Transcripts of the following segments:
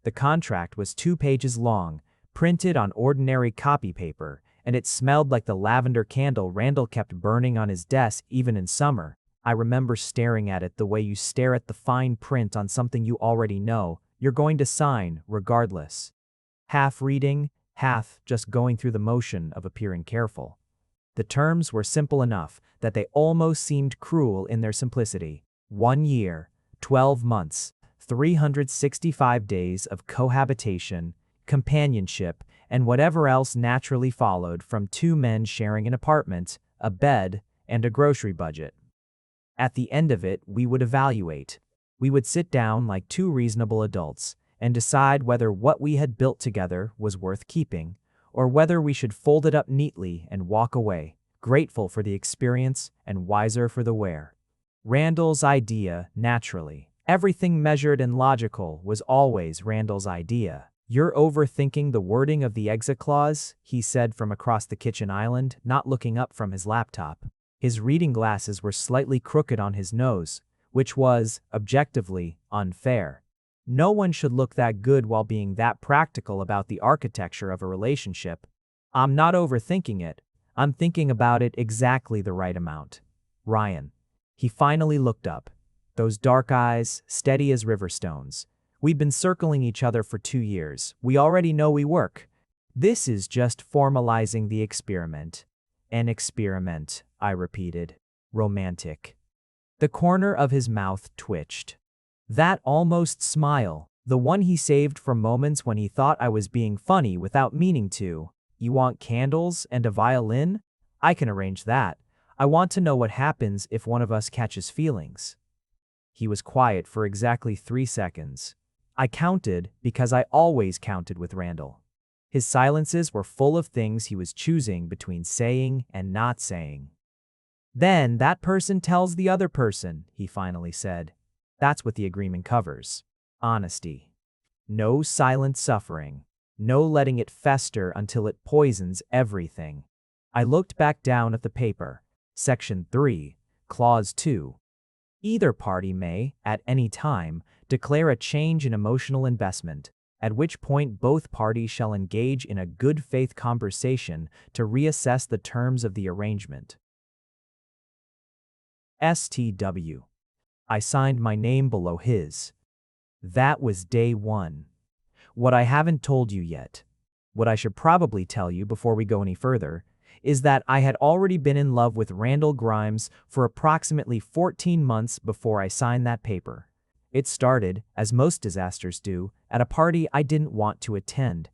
The contract was 2 pages long, printed on ordinary copy paper, and it smelled like the lavender candle Randall kept burning on his desk even in summer. I remember staring at it the way you stare at the fine print on something you already know you're going to sign regardless. Half reading, half just going through the motion of appearing careful. The terms were simple enough that they almost seemed cruel in their simplicity. 1 year, 12 months, 365 days of cohabitation, companionship, and whatever else naturally followed from 2 men sharing an apartment, a bed, and a grocery budget. At the end of it, we would evaluate. We would sit down like 2 reasonable adults and decide whether what we had built together was worth keeping, or whether we should fold it up neatly and walk away, grateful for the experience and wiser for the wear. Randall's idea, naturally. Everything measured and logical was always Randall's idea. "You're overthinking the wording of the exit clause," he said from across the kitchen island, not looking up from his laptop. His reading glasses were slightly crooked on his nose, which was, objectively, unfair. No one should look that good while being that practical about the architecture of a relationship. "I'm not overthinking it. I'm thinking about it exactly the right amount." Ryan. He finally looked up. Those dark eyes, steady as river stones. "We've been circling each other for 2 years. We already know we work. This is just formalizing the experiment." "An experiment," I repeated. "Romantic." The corner of his mouth twitched. That almost smile, the one he saved for moments when he thought I was being funny without meaning to. "You want candles and a violin? I can arrange that. I want to know what happens if one of us catches feelings." He was quiet for exactly 3 seconds. I counted because I always counted with Randall. His silences were full of things he was choosing between saying and not saying. "Then that person tells the other person," he finally said. "That's what the agreement covers. Honesty. No silent suffering. No letting it fester until it poisons everything." I looked back down at the paper. Section 3, Clause 2. Either party may, at any time, declare a change in emotional investment, at which point both parties shall engage in a good faith conversation to reassess the terms of the arrangement. STW. I signed my name below his. That was day 1. What I haven't told you yet, what I should probably tell you before we go any further, is that I had already been in love with Randall Grimes for approximately 14 months before I signed that paper. It started, as most disasters do, at a party I didn't want to attend.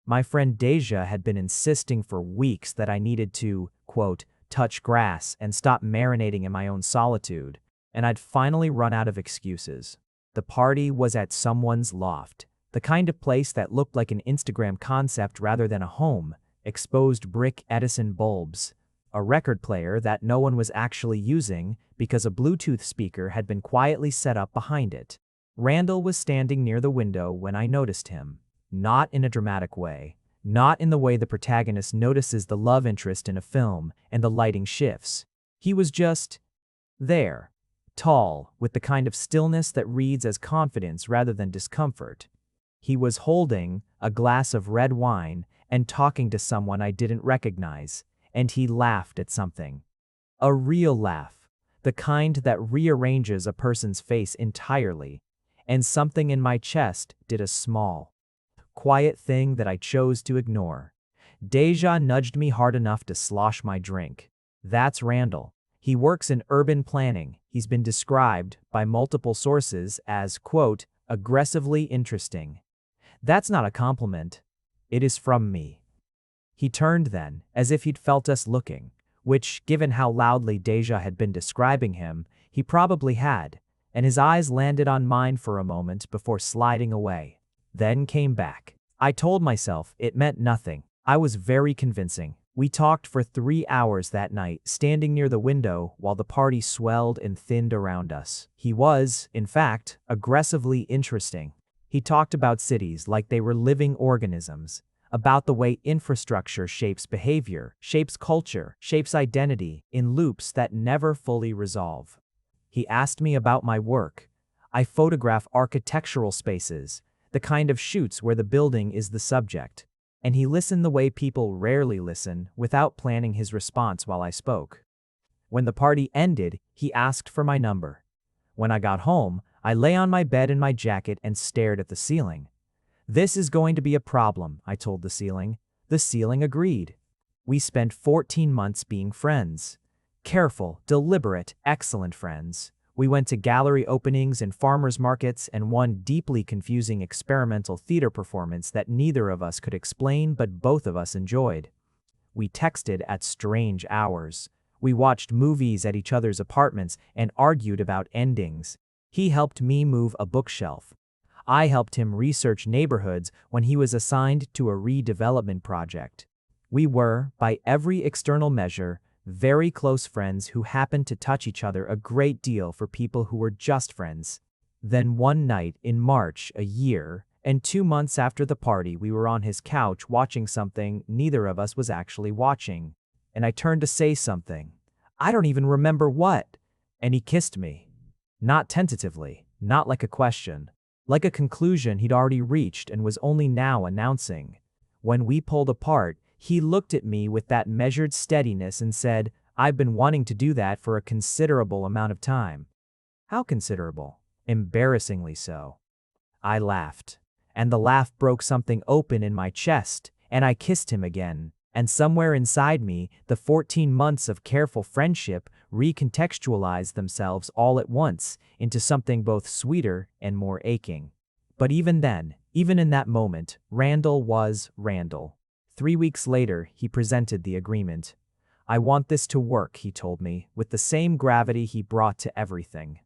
My friend Deja had been insisting for weeks that I needed to, quote, touch grass and stop marinating in my own solitude, and I'd finally run out of excuses. The party was at someone's loft, the kind of place that looked like an Instagram concept rather than a home. Exposed brick Edison bulbs, a record player that no one was actually using because a Bluetooth speaker had been quietly set up behind it. Randall was standing near the window when I noticed him. Not in a dramatic way. Not in the way the protagonist notices the love interest in a film and the lighting shifts. He was just there. Tall, with the kind of stillness that reads as confidence rather than discomfort. He was holding a glass of red wine and talking to someone I didn't recognize, and he laughed at something. A real laugh, the kind that rearranges a person's face entirely, and something in my chest did a small, quiet thing that I chose to ignore. Deja nudged me hard enough to slosh my drink. That's Randall. He works in urban planning. He's been described by multiple sources as, quote, aggressively interesting. That's not a compliment. It is from me. He turned then, as if he'd felt us looking, which, given how loudly Deja had been describing him, he probably had, and his eyes landed on mine for a moment before sliding away. Then came back. I told myself it meant nothing. I was very convincing. We talked for 3 hours that night, standing near the window while the party swelled and thinned around us. He was, in fact, aggressively interesting. He talked about cities like they were living organisms, about the way infrastructure shapes behavior, shapes culture, shapes identity, in loops that never fully resolve. He asked me about my work. I photograph architectural spaces. the kind of shoots where the building is the subject. And he listened the way people rarely listen, without planning his response while I spoke. When the party ended, he asked for my number. When I got home, I lay on my bed in my jacket and stared at the ceiling. "This is going to be a problem," I told the ceiling. The ceiling agreed. We spent 14 months being friends. Careful, deliberate, excellent friends. We went to gallery openings and farmers markets and one deeply confusing experimental theater performance that neither of us could explain but both of us enjoyed. We texted at strange hours. We watched movies at each other's apartments and argued about endings. He helped me move a bookshelf. I helped him research neighborhoods when he was assigned to a redevelopment project. We were, by every external measure, very close friends who happened to touch each other a great deal for people who were just friends. Then one night in March, a year and 2 months after the party, we were on his couch watching something neither of us was actually watching. And I turned to say something. I don't even remember what. And he kissed me. Not tentatively, not like a question. Like a conclusion he'd already reached and was only now announcing. When we pulled apart, he looked at me with that measured steadiness and said, "I've been wanting to do that for a considerable amount of time." How considerable? Embarrassingly so. I laughed, and the laugh broke something open in my chest, and I kissed him again. And somewhere inside me, the 14 months of careful friendship recontextualized themselves all at once into something both sweeter and more aching. But even then, even in that moment, Randall was Randall. 3 weeks later, he presented the agreement. "I want this to work," he told me, with the same gravity he brought to everything.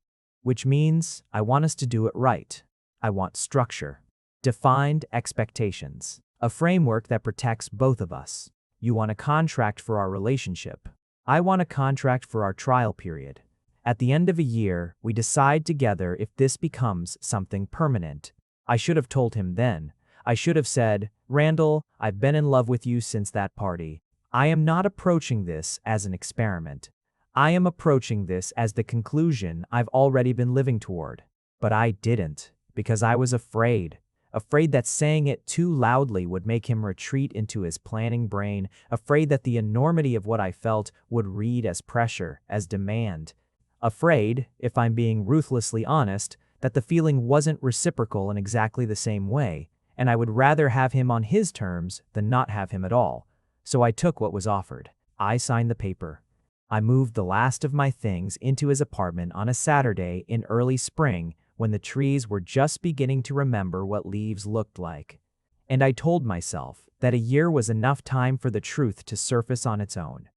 "Which means I want us to do it right. I want structure. Defined expectations. A framework that protects both of us. You want a contract for our relationship. I want a contract for our trial period. At the end of a year, we decide together if this becomes something permanent." I should have told him then. I should have said, "Randall, I've been in love with you since that party. I am not approaching this as an experiment. I am approaching this as the conclusion I've already been living toward." But I didn't, because I was afraid. Afraid that saying it too loudly would make him retreat into his planning brain, afraid that the enormity of what I felt would read as pressure, as demand. Afraid, if I'm being ruthlessly honest, that the feeling wasn't reciprocal in exactly the same way, and I would rather have him on his terms than not have him at all. So I took what was offered. I signed the paper. I moved the last of my things into his apartment on a Saturday in early spring, when the trees were just beginning to remember what leaves looked like. And I told myself that a year was enough time for the truth to surface on its own.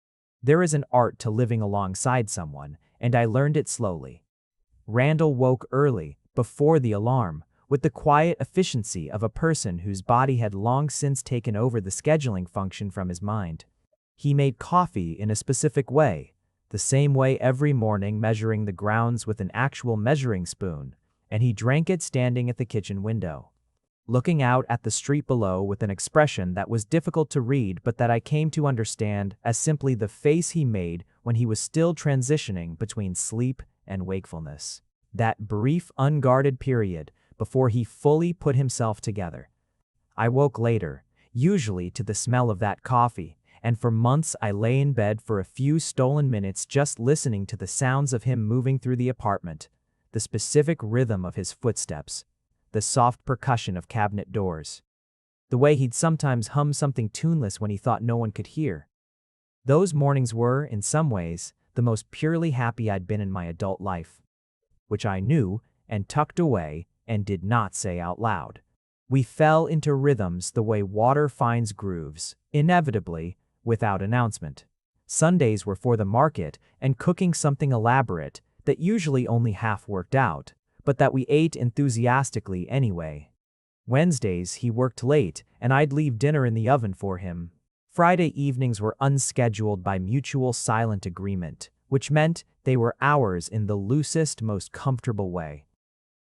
There is an art to living alongside someone, and I learned it slowly. Randall woke early, before the alarm, with the quiet efficiency of a person whose body had long since taken over the scheduling function from his mind. He made coffee in a specific way, the same way every morning, measuring the grounds with an actual measuring spoon, and he drank it standing at the kitchen window, looking out at the street below with an expression that was difficult to read but that I came to understand as simply the face he made when he was still transitioning between sleep and wakefulness. That brief, unguarded period before he fully put himself together. I woke later, usually to the smell of that coffee, and for months I lay in bed for a few stolen minutes just listening to the sounds of him moving through the apartment, the specific rhythm of his footsteps, the soft percussion of cabinet doors, the way he'd sometimes hum something tuneless when he thought no one could hear. Those mornings were, in some ways, the most purely happy I'd been in my adult life, which I knew and tucked away and did not say out loud. We fell into rhythms the way water finds grooves, inevitably, without announcement. Sundays were for the market and cooking something elaborate that usually only half worked out, but that we ate enthusiastically anyway. Wednesdays he worked late and I'd leave dinner in the oven for him. Friday evenings were unscheduled by mutual silent agreement, which meant they were ours in the loosest, most comfortable way.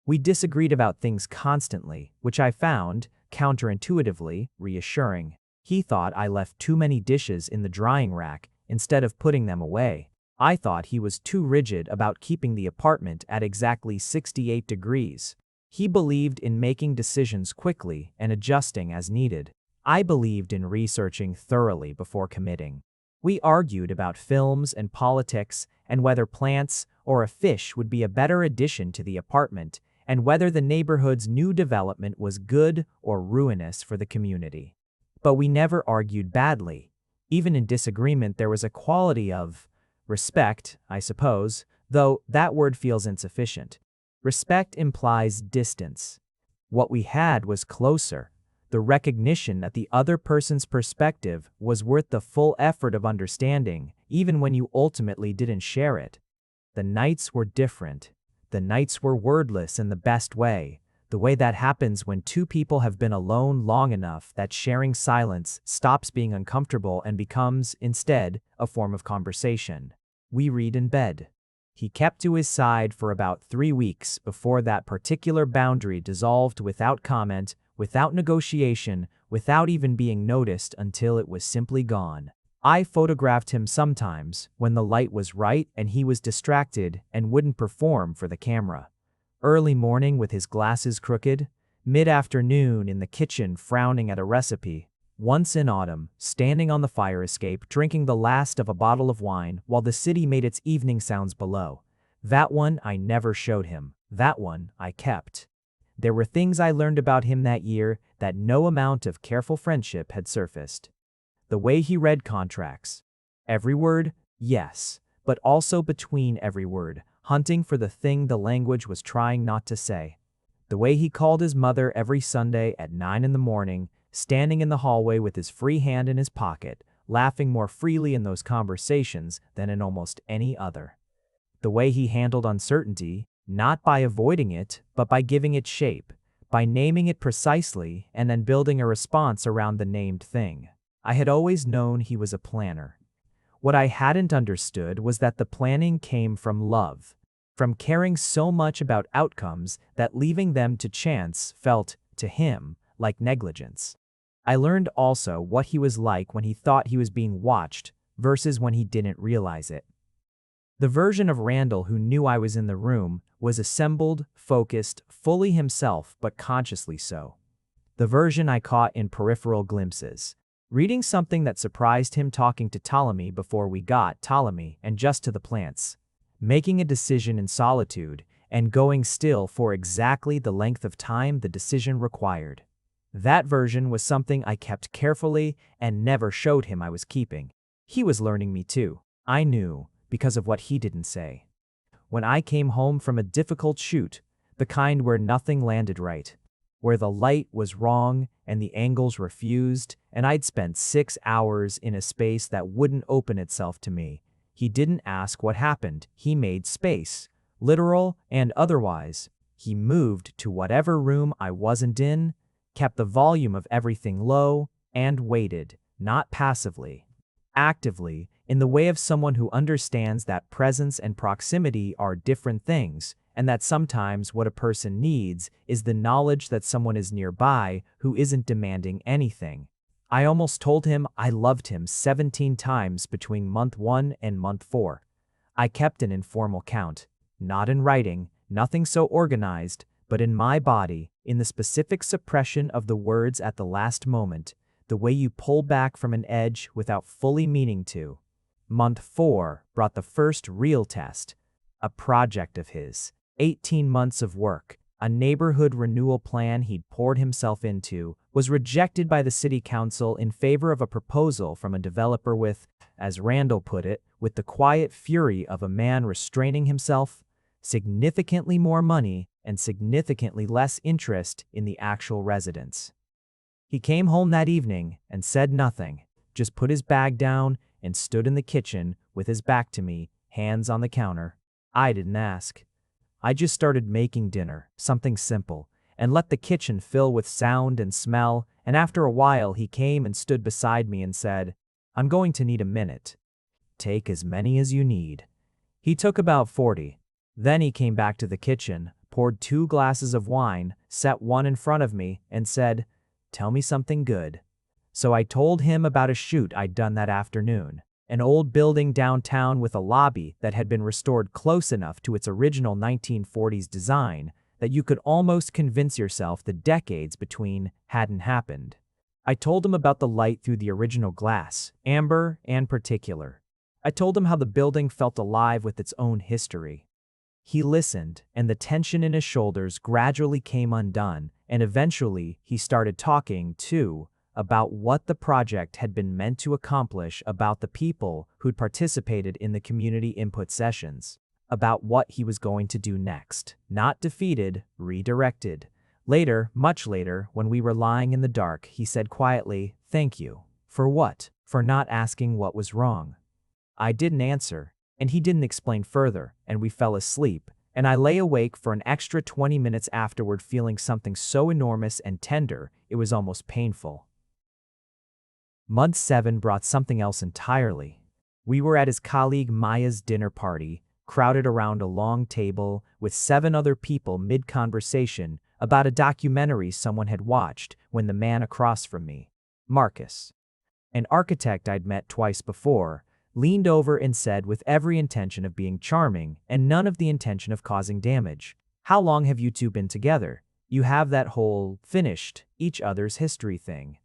We disagreed about things constantly, which I found, counterintuitively, reassuring. He thought I left too many dishes in the drying rack instead of putting them away. I thought he was too rigid about keeping the apartment at exactly 68 degrees. He believed in making decisions quickly and adjusting as needed. I believed in researching thoroughly before committing. We argued about films and politics and whether plants or a fish would be a better addition to the apartment and whether the neighborhood's new development was good or ruinous for the community. But we never argued badly. Even in disagreement, there was a quality of respect, I suppose, though that word feels insufficient. Respect implies distance. What we had was closer. The recognition that the other person's perspective was worth the full effort of understanding, even when you ultimately didn't share it. The nights were different. The nights were wordless in the best way, the way that happens when two people have been alone long enough that sharing silence stops being uncomfortable and becomes, instead, a form of conversation. We read in bed. He kept to his side for about 3 weeks before that particular boundary dissolved without comment, without negotiation, without even being noticed until it was simply gone. I photographed him sometimes when the light was right and he was distracted and wouldn't perform for the camera. Early morning with his glasses crooked, mid-afternoon in the kitchen frowning at a recipe, once in autumn, standing on the fire escape drinking the last of a bottle of wine while the city made its evening sounds below. That one I never showed him. That one I kept. There were things I learned about him that year that no amount of careful friendship had surfaced. The way he read contracts. Every word, yes, but also between every word, hunting for the thing the language was trying not to say. The way he called his mother every Sunday at 9 in the morning, standing in the hallway with his free hand in his pocket, laughing more freely in those conversations than in almost any other. The way he handled uncertainty, not by avoiding it, but by giving it shape, by naming it precisely and then building a response around the named thing. I had always known he was a planner. What I hadn't understood was that the planning came from love, from caring so much about outcomes that leaving them to chance felt, to him, like negligence. I learned also what he was like when he thought he was being watched versus when he didn't realize it. The version of Randall who knew I was in the room was assembled, focused, fully himself, but consciously so. The version I caught in peripheral glimpses. Reading something that surprised him, talking to Ptolemy before we got Ptolemy and just to the plants. Making a decision in solitude and going still for exactly the length of time the decision required. That version was something I kept carefully and never showed him I was keeping. He was learning me too. I knew, because of what he didn't say. When I came home from a difficult shoot, the kind where nothing landed right, where the light was wrong and the angles refused, and I'd spent 6 hours in a space that wouldn't open itself to me, he didn't ask what happened. He made space, literal and otherwise. He moved to whatever room I wasn't in, kept the volume of everything low, and waited, not passively, actively, in the way of someone who understands that presence and proximity are different things, and that sometimes what a person needs is the knowledge that someone is nearby who isn't demanding anything. I almost told him I loved him 17 times between month 1 and month 4. I kept an informal count, not in writing, nothing so organized, but in my body, in the specific suppression of the words at the last moment, the way you pull back from an edge without fully meaning to. Month 4 brought the first real test, a project of his, 18 months of work, a neighborhood renewal plan he'd poured himself into, was rejected by the city council in favor of a proposal from a developer with, as Randall put it, with the quiet fury of a man restraining himself, significantly more money and significantly less interest in the actual residents. He came home that evening and said nothing, just put his bag down and stood in the kitchen with his back to me, hands on the counter. I didn't ask. I just started making dinner, something simple, and let the kitchen fill with sound and smell, and after a while he came and stood beside me and said, "I'm going to need a minute." "Take as many as you need." He took about 40. Then he came back to the kitchen, poured 2 glasses of wine, set one in front of me, and said, "Tell me something good." So I told him about a shoot I'd done that afternoon, an old building downtown with a lobby that had been restored close enough to its original 1940s design that you could almost convince yourself the decades between hadn't happened. I told him about the light through the original glass, amber and particular. I told him how the building felt alive with its own history. He listened, and the tension in his shoulders gradually came undone, and eventually he started talking, too, about what the project had been meant to accomplish, about the people who'd participated in the community input sessions, about what he was going to do next. Not defeated, redirected. Later, much later, when we were lying in the dark, he said quietly, "Thank you." For what? For not asking what was wrong. I didn't answer, and he didn't explain further, and we fell asleep, and I lay awake for an extra 20 minutes afterward feeling something so enormous and tender, it was almost painful. Month 7 brought something else entirely. We were at his colleague Maya's dinner party, crowded around a long table with 7 other people mid-conversation about a documentary someone had watched when the man across from me, Marcus, an architect I'd met twice before, leaned over and said with every intention of being charming and none of the intention of causing damage, "How long have you two been together? You have that whole finished each other's history thing."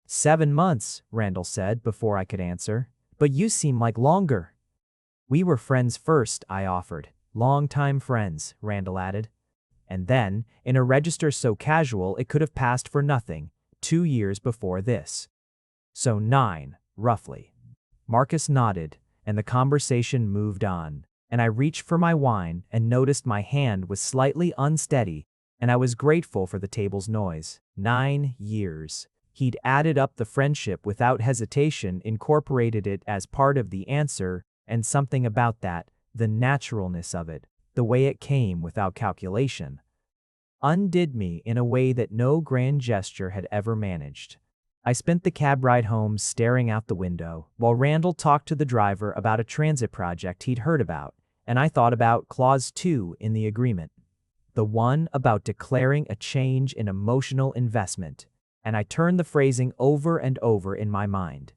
7 months, Randall said before I could answer. "But you seem like longer." "We were friends first," I offered. "Long-time friends," Randall added. And then, in a register so casual it could have passed for nothing, 2 years before this. So 9, roughly. Marcus nodded, and the conversation moved on, and I reached for my wine and noticed my hand was slightly unsteady, and I was grateful for the table's noise. 9 years. He'd added up the friendship without hesitation, incorporated it as part of the answer, and something about that, the naturalness of it, the way it came without calculation, undid me in a way that no grand gesture had ever managed. I spent the cab ride home staring out the window, while Randall talked to the driver about a transit project he'd heard about, and I thought about Clause 2 in the agreement. The one about declaring a change in emotional investment, and I turned the phrasing over and over in my mind.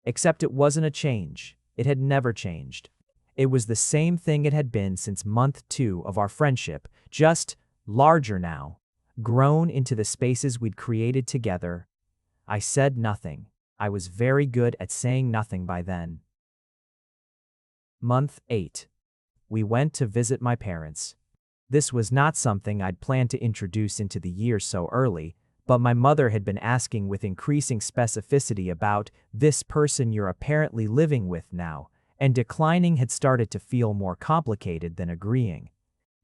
Except it wasn't a change. It had never changed. It was the same thing it had been since month 2 of our friendship, just larger now, grown into the spaces we'd created together. I said nothing. I was very good at saying nothing by then. Month 8. We went to visit my parents. This was not something I'd planned to introduce into the year so early, but my mother had been asking with increasing specificity about this person you're apparently living with now, and declining had started to feel more complicated than agreeing.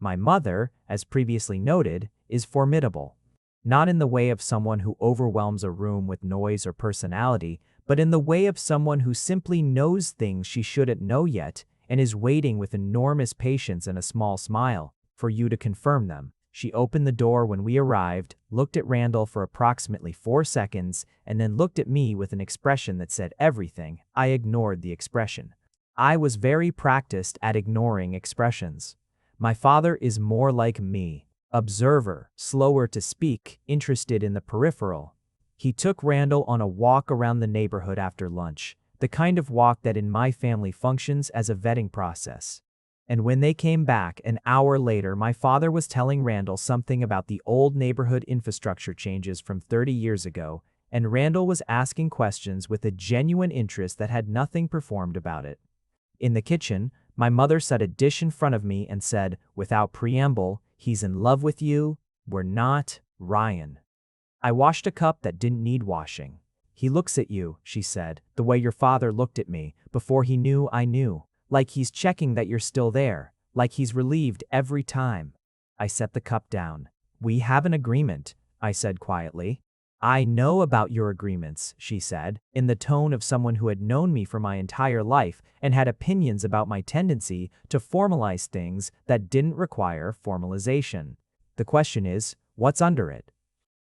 My mother, as previously noted, is formidable. Not in the way of someone who overwhelms a room with noise or personality, but in the way of someone who simply knows things she shouldn't know yet and is waiting with enormous patience and a small smile for you to confirm them. She opened the door when we arrived, looked at Randall for approximately 4 seconds, and then looked at me with an expression that said everything. I ignored the expression. I was very practiced at ignoring expressions. My father is more like me. Observer, slower to speak, interested in the peripheral. He took Randall on a walk around the neighborhood after lunch, the kind of walk that in my family functions as a vetting process. And when they came back an hour later, my father was telling Randall something about the old neighborhood infrastructure changes from 30 years ago, and Randall was asking questions with a genuine interest that had nothing performed about it. In the kitchen, my mother set a dish in front of me and said, without preamble, "He's in love with you, we're not, Ryan." I washed a cup that didn't need washing. "He looks at you," she said, "the way your father looked at me, before he knew I knew. Like he's checking that you're still there, like he's relieved every time." I set the cup down. "We have an agreement," I said quietly. "I know about your agreements," she said, in the tone of someone who had known me for my entire life and had opinions about my tendency to formalize things that didn't require formalization. "The question is, what's under it?"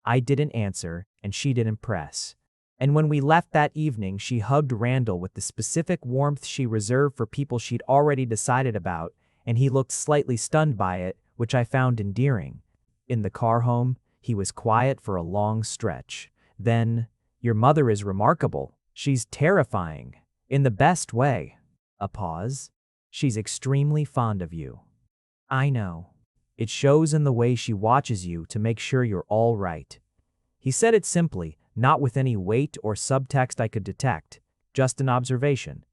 I didn't answer, and she didn't press. And when we left that evening, she hugged Randall with the specific warmth she reserved for people she'd already decided about, and he looked slightly stunned by it, which I found endearing. In the car home, he was quiet for a long stretch. Then, "Your mother is remarkable. She's terrifying. In the best way." A pause. "She's extremely fond of you." "I know." It shows in the way she watches you to make sure you're all right. He said it simply, not with any weight or subtext I could detect, just an observation.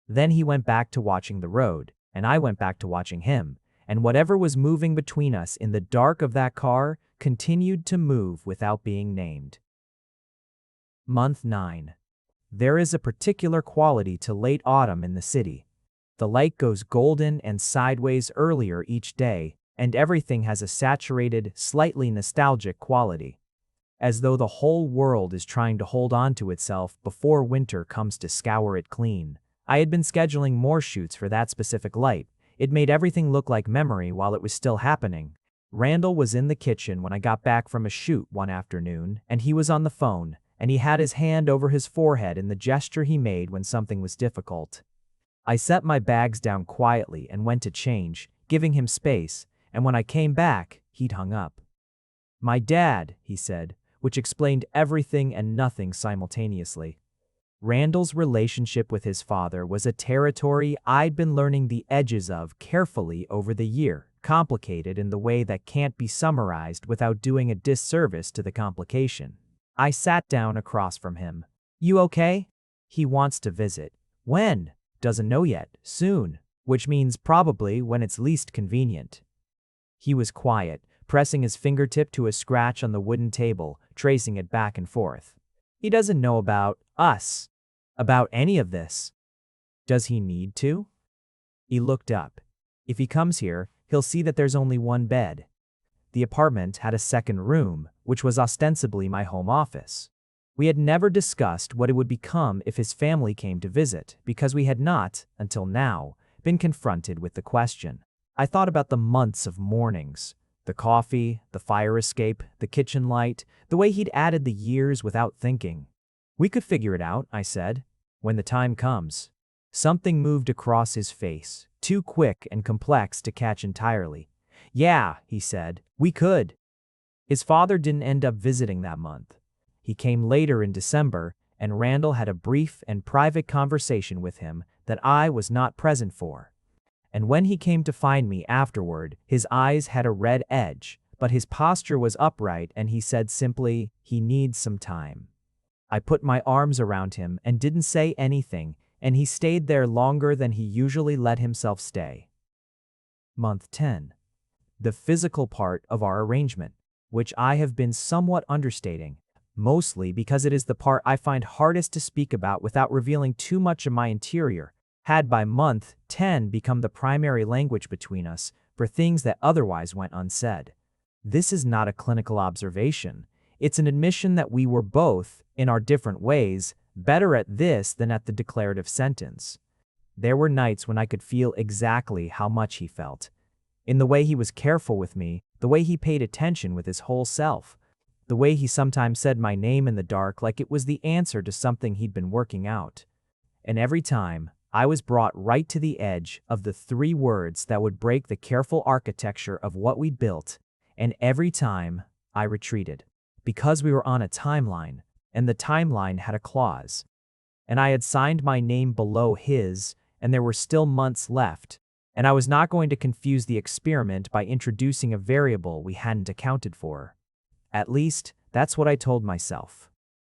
Then he went back to watching the road, and I went back to watching him, and whatever was moving between us in the dark of that car continued to move without being named. Month 9. There is a particular quality to late autumn in the city. The light goes golden and sideways earlier each day, and everything has a saturated, slightly nostalgic quality, as though the whole world is trying to hold on to itself before winter comes to scour it clean. I had been scheduling more shoots for that specific light. It made everything look like memory while it was still happening. Randall was in the kitchen when I got back from a shoot one afternoon, and he was on the phone, and he had his hand over his forehead in the gesture he made when something was difficult. I set my bags down quietly and went to change, giving him space, and when I came back, he'd hung up. "My dad," he said, which explained everything and nothing simultaneously. Randall's relationship with his father was a territory I'd been learning the edges of carefully over the year, complicated in the way that can't be summarized without doing a disservice to the complication. I sat down across from him. "You okay?" "He wants to visit." "When?" "Doesn't know yet. Soon." Which means probably when it's least convenient. He was quiet, pressing his fingertip to a scratch on the wooden table, tracing it back and forth. "He doesn't know about us. About any of this." "Does he need to?" He looked up. "If he comes here, he'll see that there's only one bed." The apartment had a second room, which was ostensibly my home office. We had never discussed what it would become if his family came to visit, because we had not, until now, been confronted with the question. I thought about the months of mornings, the coffee, the fire escape, the kitchen light, the way he'd added the years without thinking. "We could figure it out," I said, "when the time comes." Something moved across his face, too quick and complex to catch entirely. "Yeah," he said, "we could." His father didn't end up visiting that month. He came later in December, and Randall had a brief and private conversation with him that I was not present for. And when he came to find me afterward, his eyes had a red edge, but his posture was upright and he said simply, "He needs some time." I put my arms around him and didn't say anything, and he stayed there longer than he usually let himself stay. Month 10. The physical part of our arrangement, which I have been somewhat understating, mostly because it is the part I find hardest to speak about without revealing too much of my interior, had by month 10 become the primary language between us for things that otherwise went unsaid. This is not a clinical observation. It's an admission that we were both, in our different ways, better at this than at the declarative sentence. There were nights when I could feel exactly how much he felt. In the way he was careful with me, the way he paid attention with his whole self, the way he sometimes said my name in the dark like it was the answer to something he'd been working out. And every time, I was brought right to the edge of the 3 words that would break the careful architecture of what we'd built, and every time, I retreated. Because we were on a timeline, and the timeline had a clause. And I had signed my name below his, and there were still months left, and I was not going to confuse the experiment by introducing a variable we hadn't accounted for. At least, that's what I told myself.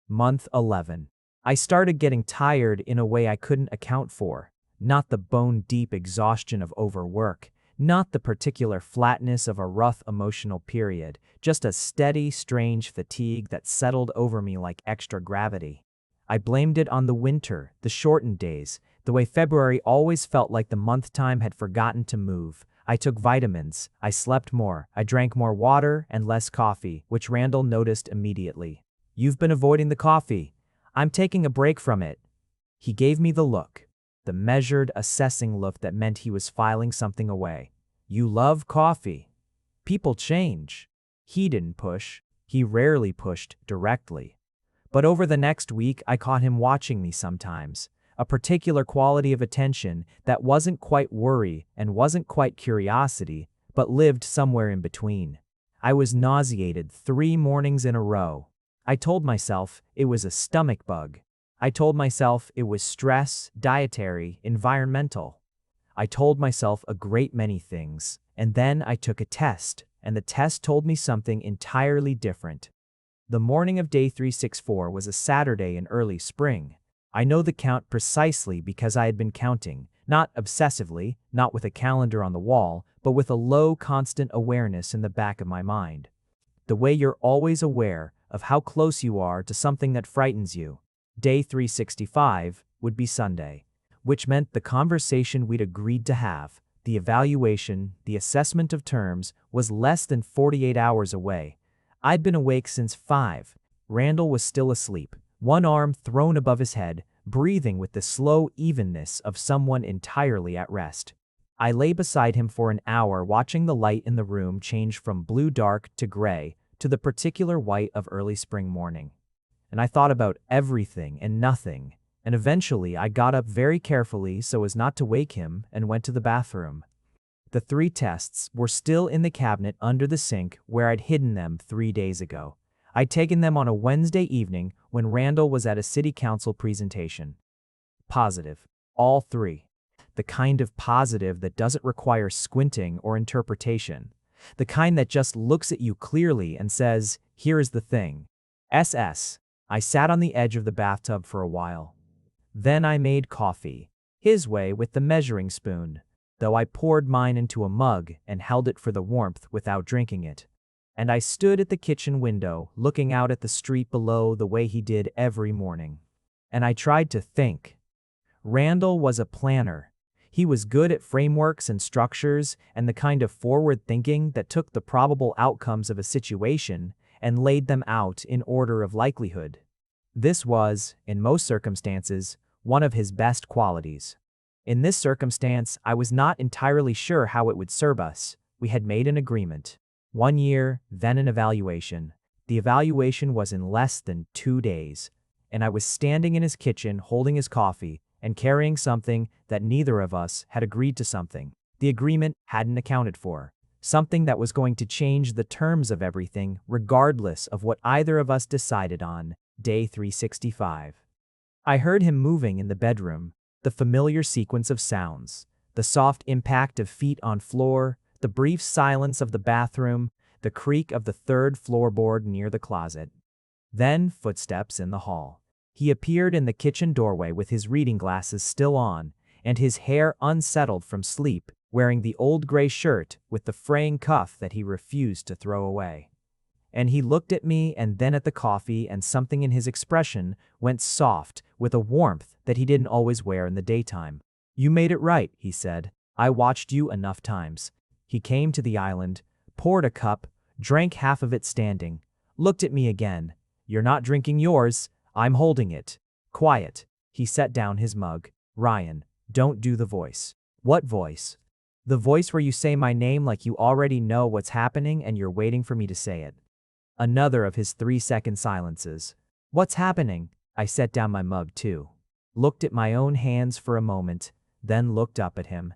Month 11. I started getting tired in a way I couldn't account for. Not the bone-deep exhaustion of overwork, not the particular flatness of a rough emotional period, just a steady, strange fatigue that settled over me like extra gravity. I blamed it on the winter, the shortened days, the way February always felt like the month time had forgotten to move. I took vitamins, I slept more, I drank more water and less coffee, which Randall noticed immediately. "You've been avoiding the coffee." "I'm taking a break from it." He gave me the look, the measured, assessing look that meant he was filing something away. "You love coffee." People change. He didn't push. He rarely pushed directly. But over the next week, I caught him watching me sometimes, a particular quality of attention that wasn't quite worry and wasn't quite curiosity, but lived somewhere in between. I was nauseated 3 mornings in a row. I told myself it was a stomach bug. I told myself it was stress, dietary, environmental. I told myself a great many things, And then I took a test, and the test told me something entirely different. The morning of day 364 was a Saturday in early spring. I know the count precisely because I had been counting, not obsessively, not with a calendar on the wall, but with a low, constant awareness in the back of my mind. The way you're always aware of how close you are to something that frightens you. Day 365 would be Sunday, which meant the conversation we'd agreed to have, the evaluation, the assessment of terms, was less than 48 hours away. I'd been awake since 5. Randall was still asleep, one arm thrown above his head, breathing with the slow evenness of someone entirely at rest. I lay beside him for an hour watching the light in the room change from blue-dark to gray to the particular white of early spring morning. And I thought about everything and nothing, and eventually I got up very carefully so as not to wake him and went to the bathroom. The 3 tests were still in the cabinet under the sink where I'd hidden them 3 days ago. I'd taken them on a Wednesday evening when Randall was at a city council presentation. Positive. All 3. The kind of positive that doesn't require squinting or interpretation. The kind that just looks at you clearly and says, "Here is the thing." SS. I sat on the edge of the bathtub for a while. Then I made coffee, his way with the measuring spoon, though I poured mine into a mug and held it for the warmth without drinking it. And I stood at the kitchen window, looking out at the street below the way he did every morning. And I tried to think. Randall was a planner. He was good at frameworks and structures and the kind of forward thinking that took the probable outcomes of a situation and laid them out in order of likelihood. This was, in most circumstances, one of his best qualities. In this circumstance, I was not entirely sure how it would serve us. We had made an agreement. 1 year, then an evaluation. The evaluation was in less than 2 days, and I was standing in his kitchen holding his coffee and carrying something that neither of us had agreed to, something the agreement hadn't accounted for, something that was going to change the terms of everything regardless of what either of us decided on day 365. I heard him moving in the bedroom, the familiar sequence of sounds, the soft impact of feet on floor, the brief silence of the bathroom, the creak of the 3rd floorboard near the closet. Then footsteps in the hall. He appeared in the kitchen doorway with his reading glasses still on, and his hair unsettled from sleep, wearing the old gray shirt with the fraying cuff that he refused to throw away. And he looked at me and then at the coffee, and something in his expression went soft with a warmth that he didn't always wear in the daytime. "You made it right," he said. "I watched you enough times." He came to the island, poured a cup, drank half of it standing, looked at me again. "You're not drinking yours. I'm holding it." "Quiet." He set down his mug. "Ryan, don't do the voice." "What voice?" "The voice where you say my name like you already know what's happening and you're waiting for me to say it." Another of his 3-second silences. "What's happening?" I set down my mug too. Looked at my own hands for a moment, then looked up at him.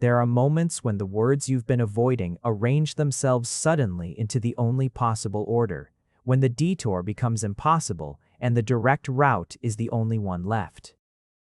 There are moments when the words you've been avoiding arrange themselves suddenly into the only possible order, when the detour becomes impossible and the direct route is the only one left.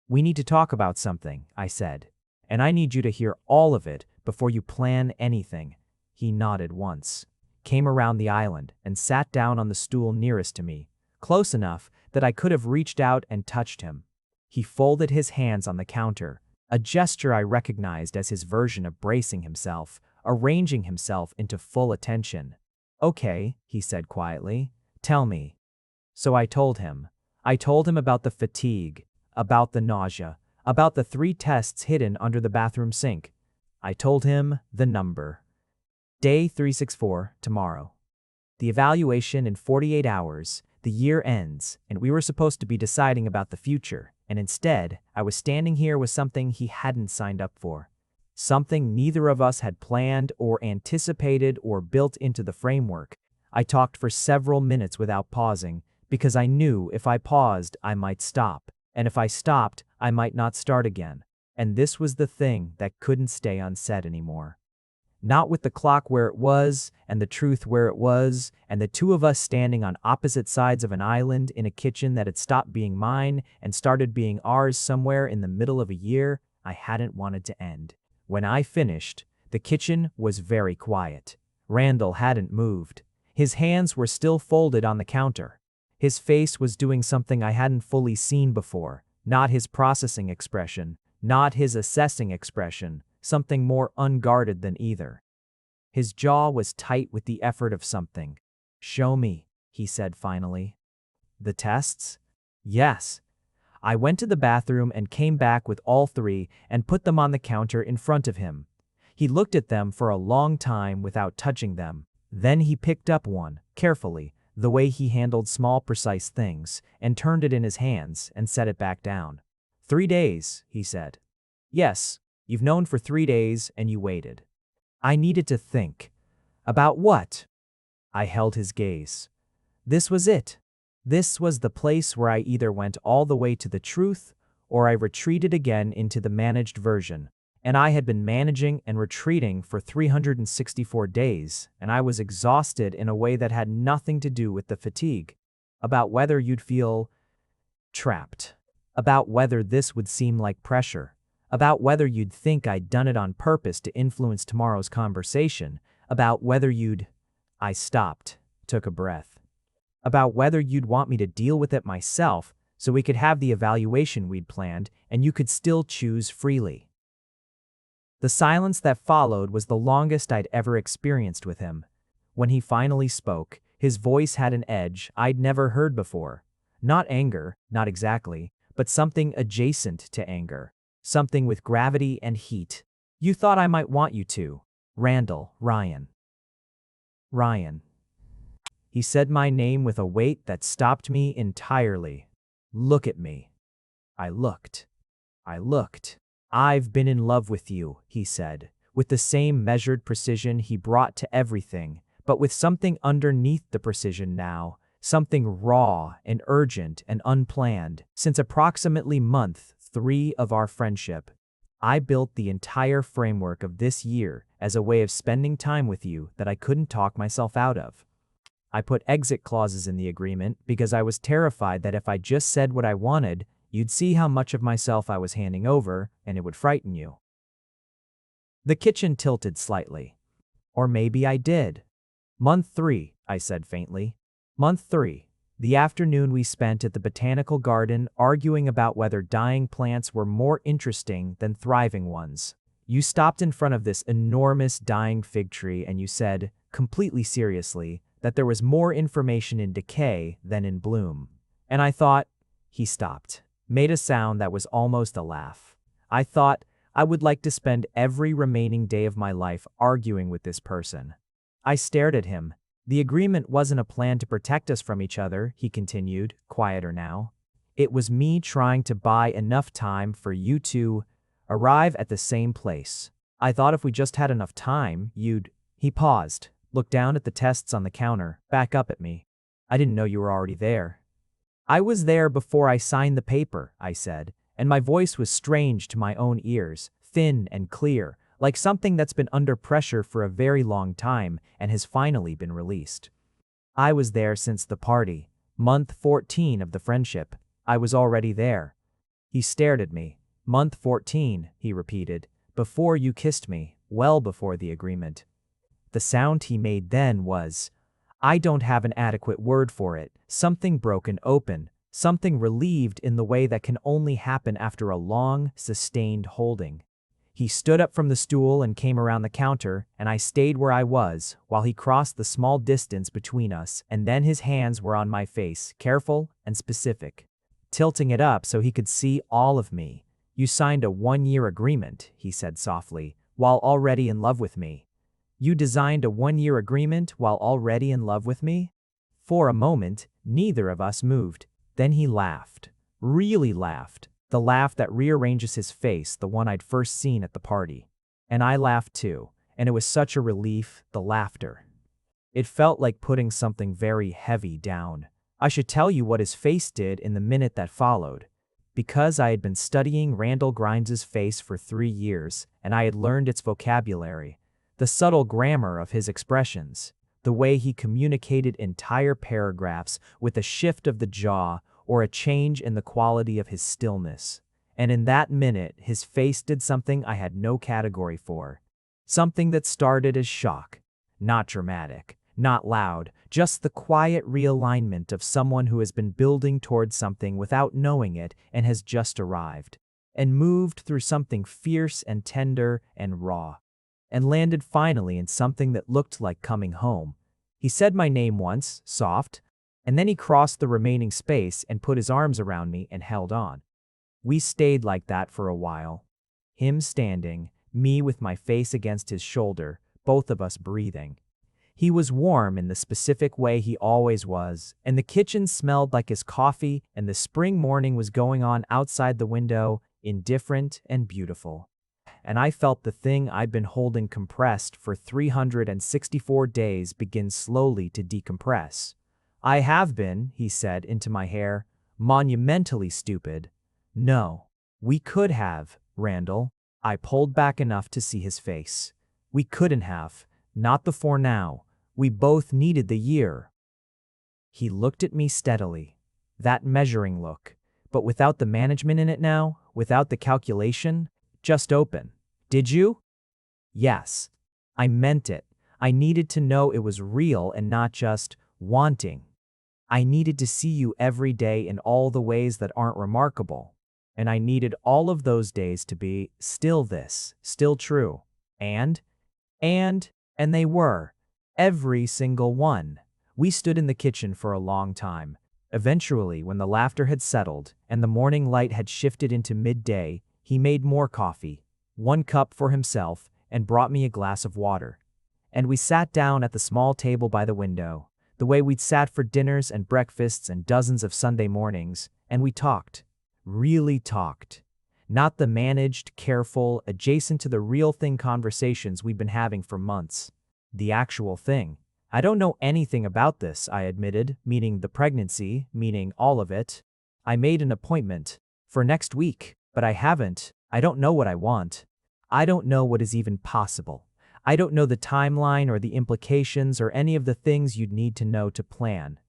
"We need to talk about something," I said, "and I need you to hear all of it before you plan anything." He nodded once, came around the island, and sat down on the stool nearest to me, close enough that I could have reached out and touched him. He folded his hands on the counter, a gesture I recognized as his version of bracing himself, arranging himself into full attention. "Okay," he said quietly, "tell me." So I told him. I told him about the fatigue, about the nausea, about the 3 tests hidden under the bathroom sink. I told him the number. Day 364, tomorrow. The evaluation in 48 hours, the year ends, and we were supposed to be deciding about the future, and instead, I was standing here with something he hadn't signed up for. Something neither of us had planned or anticipated or built into the framework. I talked for several minutes without pausing, because I knew if I paused, I might stop, and if I stopped, I might not start again. And this was the thing that couldn't stay unsaid anymore. Not with the clock where it was, and the truth where it was, and the 2 of us standing on opposite sides of an island in a kitchen that had stopped being mine and started being ours somewhere in the middle of a year I hadn't wanted to end. When I finished, The kitchen was very quiet. Randall hadn't moved. His hands were still folded on the counter. His face was doing something I hadn't fully seen before, not his processing expression, not his assessing expression, something more unguarded than either. His jaw was tight with the effort of something. "Show me," he said finally. "The tests?" "Yes." I went to the bathroom and came back with all three and put them on the counter in front of him. He looked at them for a long time without touching them. Then he picked up one, carefully, the way he handled small precise things, and turned it in his hands and set it back down. 3 days, he said. "Yes, you've known for 3 days and you waited." I needed to think. About what? I held his gaze. This was it. This was the place where I either went all the way to the truth or I retreated again into the managed version. And I had been managing and retreating for 364 days, and I was exhausted in a way that had nothing to do with the fatigue. About whether you'd feel trapped. About whether this would seem like pressure. About whether you'd think I'd done it on purpose to influence tomorrow's conversation. About whether you'd... I stopped, took a breath. About whether you'd want me to deal with it myself so we could have the evaluation we'd planned and you could still choose freely. The silence that followed was the longest I'd ever experienced with him. When he finally spoke, his voice had an edge I'd never heard before. Not anger, not exactly, but something adjacent to anger. Something with gravity and heat. "You thought I might want you to. Randall, Ryan." Ryan. He said my name with a weight that stopped me entirely. "Look at me." I looked. "I've been in love with you," he said, with the same measured precision he brought to everything, but with something underneath the precision now, something raw and urgent and unplanned. Since approximately month 3 of our friendship, I built the entire framework of this year as a way of spending time with you that I couldn't talk myself out of. I put exit clauses in the agreement because I was terrified that if I just said what I wanted, you'd see how much of myself I was handing over, and it would frighten you. The kitchen tilted slightly. Or maybe I did. "Month 3, I said faintly. "Month 3, the afternoon we spent at the botanical garden arguing about whether dying plants were more interesting than thriving ones. You stopped in front of this enormous dying fig tree and you said, completely seriously, that there was more information in decay than in bloom. And I thought..." He stopped. Made a sound that was almost a laugh. "I thought I would like to spend every remaining day of my life arguing with this person." I stared at him. "The agreement wasn't a plan to protect us from each other," he continued, quieter now. "It was me trying to buy enough time for you to arrive at the same place. I thought if we just had enough time, you'd..." He paused, looked down at the tests on the counter, back up at me. "I didn't know you were already there." "I was there before I signed the paper," I said, and my voice was strange to my own ears, thin and clear, like something that's been under pressure for a very long time and has finally been released. "I was there since the party, month 14 of the friendship. I was already there." He stared at me. "Month 14, he repeated, "before you kissed me, well before the agreement." The sound he made then was, I don't have an adequate word for it, something broken open, something relieved in the way that can only happen after a long, sustained holding. He stood up from the stool and came around the counter, and I stayed where I was while he crossed the small distance between us, and then his hands were on my face, careful and specific, tilting it up so he could see all of me. "You signed a 1-year agreement," he said softly, "while already in love with me." "You designed a 1-year agreement while already in love with me?" For a moment, neither of us moved. Then he laughed. Really laughed. The laugh that rearranges his face, the one I'd first seen at the party. And I laughed too, and it was such a relief, the laughter. It felt like putting something very heavy down. I should tell you what his face did in the minute that followed. Because I had been studying Randall Grimes's face for 3 years, and I had learned its vocabulary, the subtle grammar of his expressions, the way he communicated entire paragraphs with a shift of the jaw or a change in the quality of his stillness. And in that minute, his face did something I had no category for. Something that started as shock. Not dramatic, not loud, just the quiet realignment of someone who has been building towards something without knowing it and has just arrived, and moved through something fierce and tender and raw, and landed finally in something that looked like coming home. He said my name once, soft, and then he crossed the remaining space and put his arms around me and held on. We stayed like that for a while. Him standing, me with my face against his shoulder, both of us breathing. He was warm in the specific way he always was, and the kitchen smelled like his coffee, and the spring morning was going on outside the window, indifferent and beautiful. And I felt the thing I'd been holding compressed for 364 days begin slowly to decompress. I have been, he said into my hair, monumentally stupid. No, we could have, Randall. I pulled back enough to see his face. We couldn't have, not before now. We both needed the year. He looked at me steadily. That measuring look, but without the management in it now, without the calculation, just open. Did you? Yes. I meant it. I needed to know it was real and not just wanting. I needed to see you every day in all the ways that aren't remarkable. And I needed all of those days to be still this, still true. And they were. Every single one. We stood in the kitchen for a long time. Eventually, when the laughter had settled and the morning light had shifted into midday, he made more coffee, 1 cup for himself, and brought me a glass of water. And we sat down at the small table by the window, the way we'd sat for dinners and breakfasts and dozens of Sunday mornings, and we talked. Really talked. Not the managed, careful, adjacent to the real thing conversations we'd been having for months. The actual thing. I don't know anything about this, I admitted, meaning the pregnancy, meaning all of it. I made an appointment for next week, but I haven't. I don't know what I want. I don't know what is even possible. I don't know the timeline or the implications or any of the things you'd need to know to plan.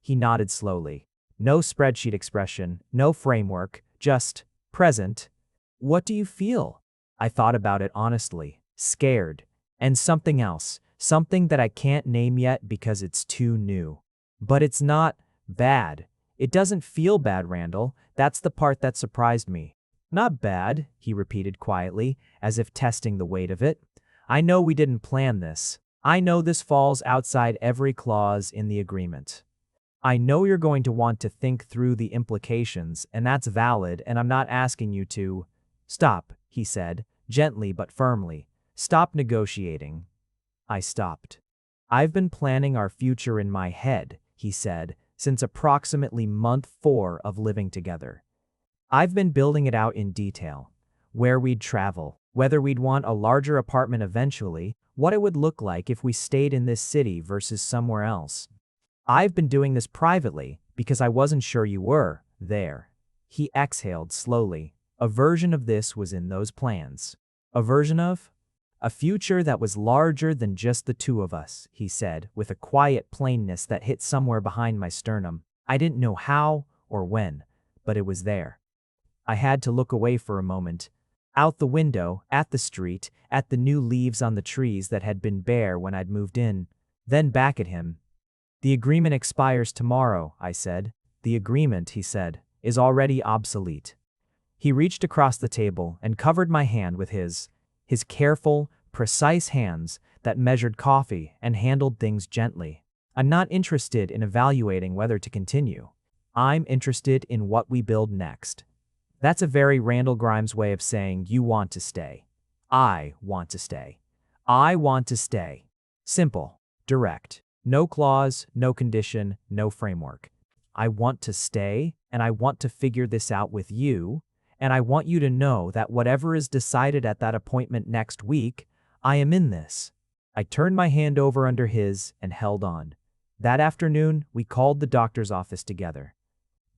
He nodded slowly. No spreadsheet expression, no framework, just present. What do you feel? I thought about it honestly, scared, and something else, something that I can't name yet because it's too new. But it's not bad. It doesn't feel bad, Randall. That's the part that surprised me. Not bad, he repeated quietly, as if testing the weight of it. I know we didn't plan this. I know this falls outside every clause in the agreement. I know you're going to want to think through the implications, and that's valid, and I'm not asking you to. Stop, he said, gently but firmly. Stop negotiating. I stopped. I've been planning our future in my head, he said, since approximately month 4 of living together. I've been building it out in detail. Where we'd travel, whether we'd want a larger apartment eventually, what it would look like if we stayed in this city versus somewhere else. I've been doing this privately because I wasn't sure you were there. He exhaled slowly. A version of this was in those plans. A version of? A future that was larger than just the two of us, he said, with a quiet plainness that hit somewhere behind my sternum. I didn't know how or when, but it was there. I had to look away for a moment. Out the window, at the street, at the new leaves on the trees that had been bare when I'd moved in, then back at him. The agreement expires tomorrow, I said. The agreement, he said, is already obsolete. He reached across the table and covered my hand with his careful, precise hands that measured coffee and handled things gently. I'm not interested in evaluating whether to continue. I'm interested in what we build next. That's a very Randall Grimes way of saying you want to stay. I want to stay. I want to stay. Simple, direct. No clause, no condition, no framework. I want to stay, and I want to figure this out with you, and I want you to know that whatever is decided at that appointment next week, I am in this. I turned my hand over under his and held on. That afternoon, we called the doctor's office together.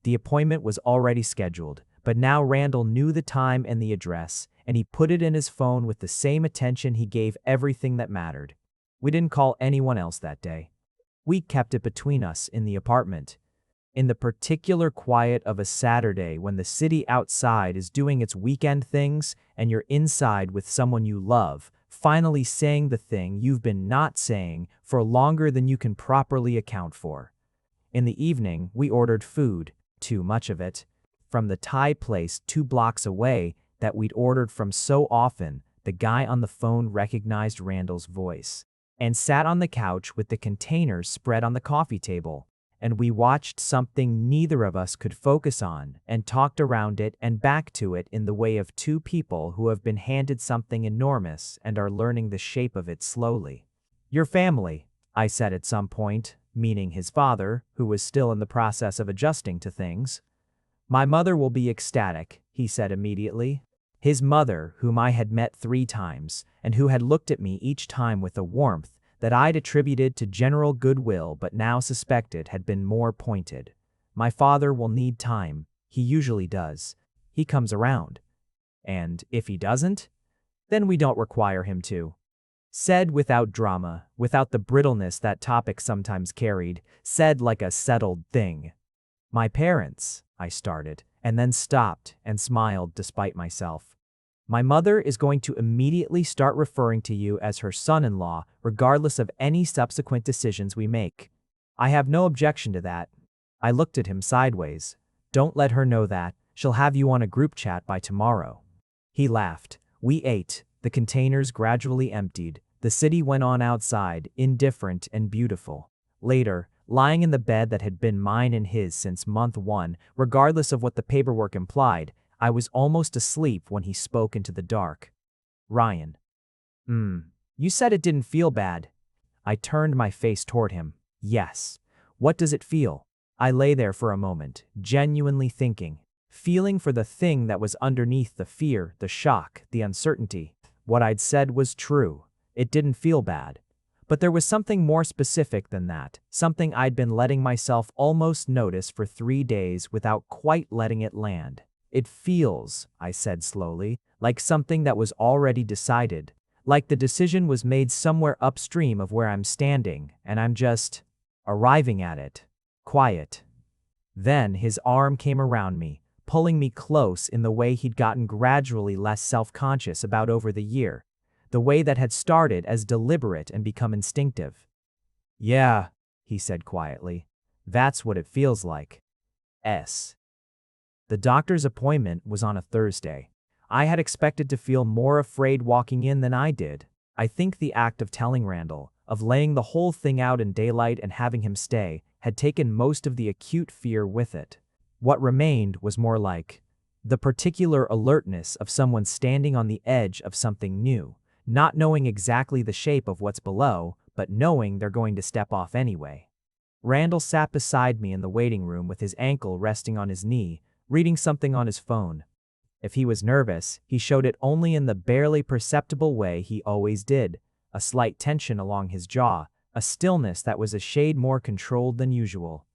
The appointment was already scheduled, but now Randall knew the time and the address, and he put it in his phone with the same attention he gave everything that mattered. We didn't call anyone else that day. We kept it between us in the apartment. In the particular quiet of a Saturday when the city outside is doing its weekend things and you're inside with someone you love, finally saying the thing you've been not saying for longer than you can properly account for. In the evening, we ordered food, too much of it, from the Thai place 2 blocks away that we'd ordered from so often. The guy on the phone recognized Randall's voice and sat on the couch with the containers spread on the coffee table, and we watched something neither of us could focus on and talked around it and back to it in the way of two people who have been handed something enormous and are learning the shape of it slowly. "Your family," I said at some point, meaning his father, who was still in the process of adjusting to things. "My mother will be ecstatic," he said immediately. His mother, whom I had met 3 times, and who had looked at me each time with a warmth that I'd attributed to general goodwill but now suspected had been more pointed. "My father will need time. He usually does. He comes around. And if he doesn't, then we don't require him to." Said without drama, without the brittleness that topic sometimes carried, said like a settled thing. "My parents," I started, and then stopped and smiled despite myself. "My mother is going to immediately start referring to you as her son-in-law, regardless of any subsequent decisions we make. I have no objection to that." I looked at him sideways. "Don't let her know that. She'll have you on a group chat by tomorrow." He laughed. We ate. The containers gradually emptied. The city went on outside, indifferent and beautiful. Later, lying in the bed that had been mine and his since month 1, regardless of what the paperwork implied, I was almost asleep when he spoke into the dark. "Ryan. You said it didn't feel bad." I turned my face toward him. "Yes. What does it feel?" I lay there for a moment, genuinely thinking, feeling for the thing that was underneath the fear, the shock, the uncertainty. What I'd said was true. It didn't feel bad. But there was something more specific than that, something I'd been letting myself almost notice for 3 days without quite letting it land. "It feels," I said slowly, "like something that was already decided, like the decision was made somewhere upstream of where I'm standing, and I'm just arriving at it. Quiet." Then his arm came around me, pulling me close in the way he'd gotten gradually less self-conscious about over the year, the way that had started as deliberate and become instinctive. "Yeah," he said quietly, "that's what it feels like." The doctor's appointment was on a Thursday. I had expected to feel more afraid walking in than I did. I think the act of telling Randall, of laying the whole thing out in daylight and having him stay, had taken most of the acute fear with it. What remained was more like the particular alertness of someone standing on the edge of something new, not knowing exactly the shape of what's below, but knowing they're going to step off anyway. Randall sat beside me in the waiting room with his ankle resting on his knee, reading something on his phone. If he was nervous, he showed it only in the barely perceptible way he always did, a slight tension along his jaw, a stillness that was a shade more controlled than usual.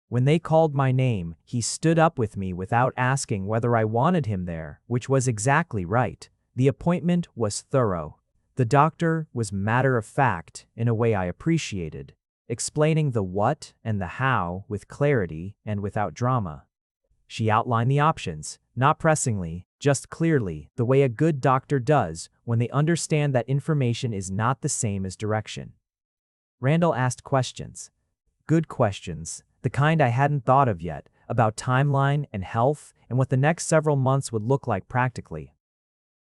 When they called my name, he stood up with me without asking whether I wanted him there, which was exactly right. The appointment was thorough. The doctor was matter-of-fact in a way I appreciated, explaining the what and the how with clarity and without drama. She outlined the options, not pressingly, just clearly, the way a good doctor does when they understand that information is not the same as direction. Randall asked questions. Good questions, the kind I hadn't thought of yet, about timeline and health and what the next several months would look like practically.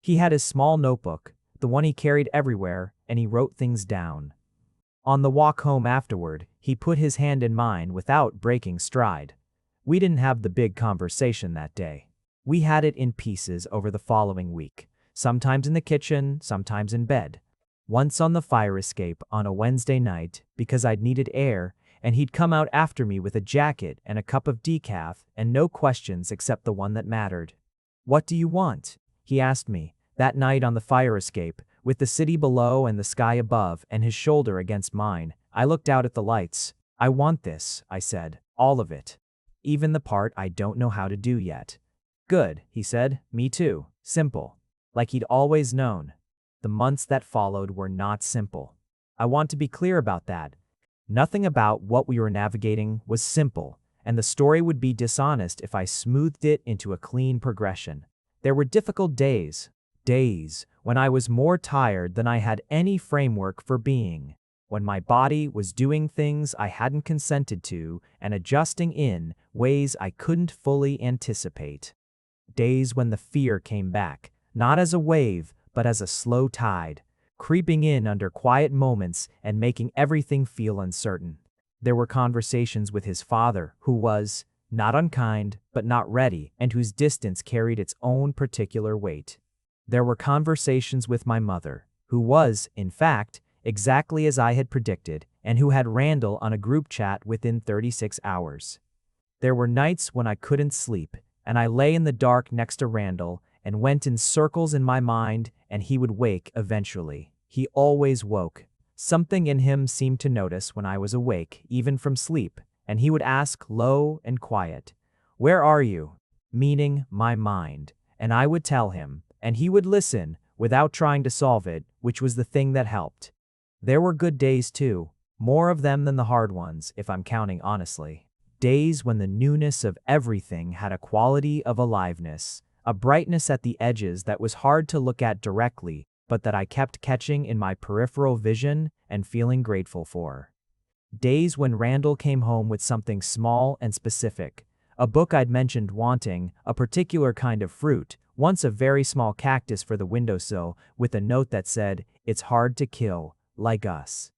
He had his small notebook, the one he carried everywhere, and he wrote things down. On the walk home afterward, he put his hand in mine without breaking stride. We didn't have the big conversation that day. We had it in pieces over the following week, sometimes in the kitchen, sometimes in bed. Once on the fire escape on a Wednesday night because I'd needed air, and he'd come out after me with a jacket and a cup of decaf and no questions except the one that mattered. "What do you want?" he asked me, that night on the fire escape, with the city below and the sky above and his shoulder against mine. I looked out at the lights. "I want this," I said, "all of it. Even the part I don't know how to do yet." "Good," he said, "me too. Simple." Like he'd always known. The months that followed were not simple. I want to be clear about that. Nothing about what we were navigating was simple, and the story would be dishonest if I smoothed it into a clean progression. There were difficult days, Days when I was more tired than I had any framework for being. When my body was doing things I hadn't consented to and adjusting in ways I couldn't fully anticipate. Days when the fear came back, not as a wave, but as a slow tide, creeping in under quiet moments and making everything feel uncertain. There were conversations with his father, who was not unkind, but not ready, and whose distance carried its own particular weight. There were conversations with my mother, who was, in fact, exactly as I had predicted, and who had Randall on a group chat within 36 hours. There were nights when I couldn't sleep, and I lay in the dark next to Randall and went in circles in my mind, and he would wake eventually. He always woke. Something in him seemed to notice when I was awake, even from sleep, and he would ask low and quiet, "Where are you?" Meaning my mind. And I would tell him, and he would listen without trying to solve it, which was the thing that helped. There were good days too, more of them than the hard ones, if I'm counting honestly. Days when the newness of everything had a quality of aliveness, a brightness at the edges that was hard to look at directly, but that I kept catching in my peripheral vision and feeling grateful for. Days when Randall came home with something small and specific, a book I'd mentioned wanting, a particular kind of fruit, once a very small cactus for the windowsill, with a note that said, "It's hard to kill, like us."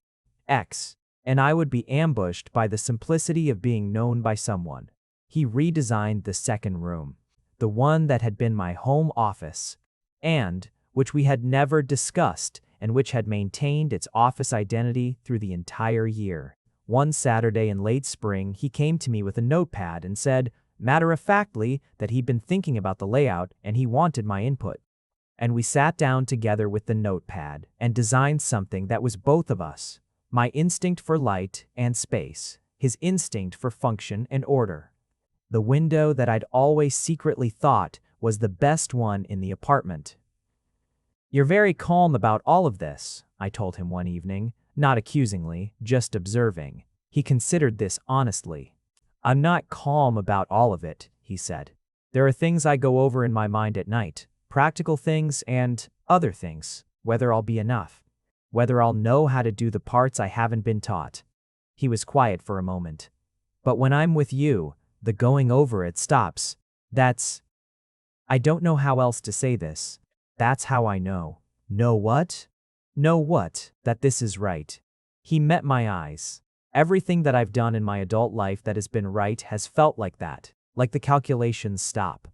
And I would be ambushed by the simplicity of being known by someone. He redesigned the second room, the one that had been my home office, and which we had never discussed and which had maintained its office identity through the entire year. One Saturday in late spring, he came to me with a notepad and said, matter-of-factly, that he'd been thinking about the layout and he wanted my input. And we sat down together with the notepad and designed something that was both of us. My instinct for light and space, his instinct for function and order. The window that I'd always secretly thought was the best one in the apartment. "You're very calm about all of this," I told him one evening, not accusingly, just observing. He considered this honestly. "I'm not calm about all of it," he said. "There are things I go over in my mind at night, practical things and other things, whether I'll be enough. Whether I'll know how to do the parts I haven't been taught." He was quiet for a moment. "But when I'm with you, the going over it stops. I don't know how else to say this. That's how I know." "Know what?" "Know what? That this is right." He met my eyes. Everything that I've done in my adult life that has been right has felt like that, like the calculations stop.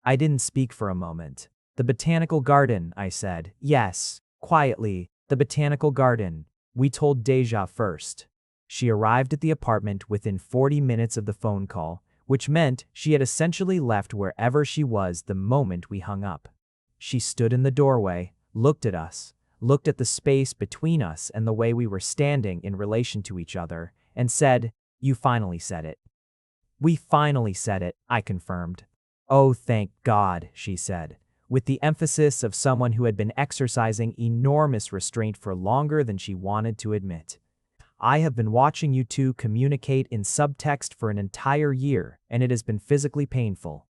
I didn't speak for a moment. "The botanical garden," I said. "Yes, quietly, the botanical garden." We told Deja first. She arrived at the apartment within 40 minutes of the phone call, which meant she had essentially left wherever she was the moment we hung up. She stood in the doorway, looked at us, looked at the space between us and the way we were standing in relation to each other, and said, "You finally said it." "We finally said it," I confirmed. "Oh, thank God," she said, with the emphasis of someone who had been exercising enormous restraint for longer than she wanted to admit. "I have been watching you two communicate in subtext for an entire year, and it has been physically painful."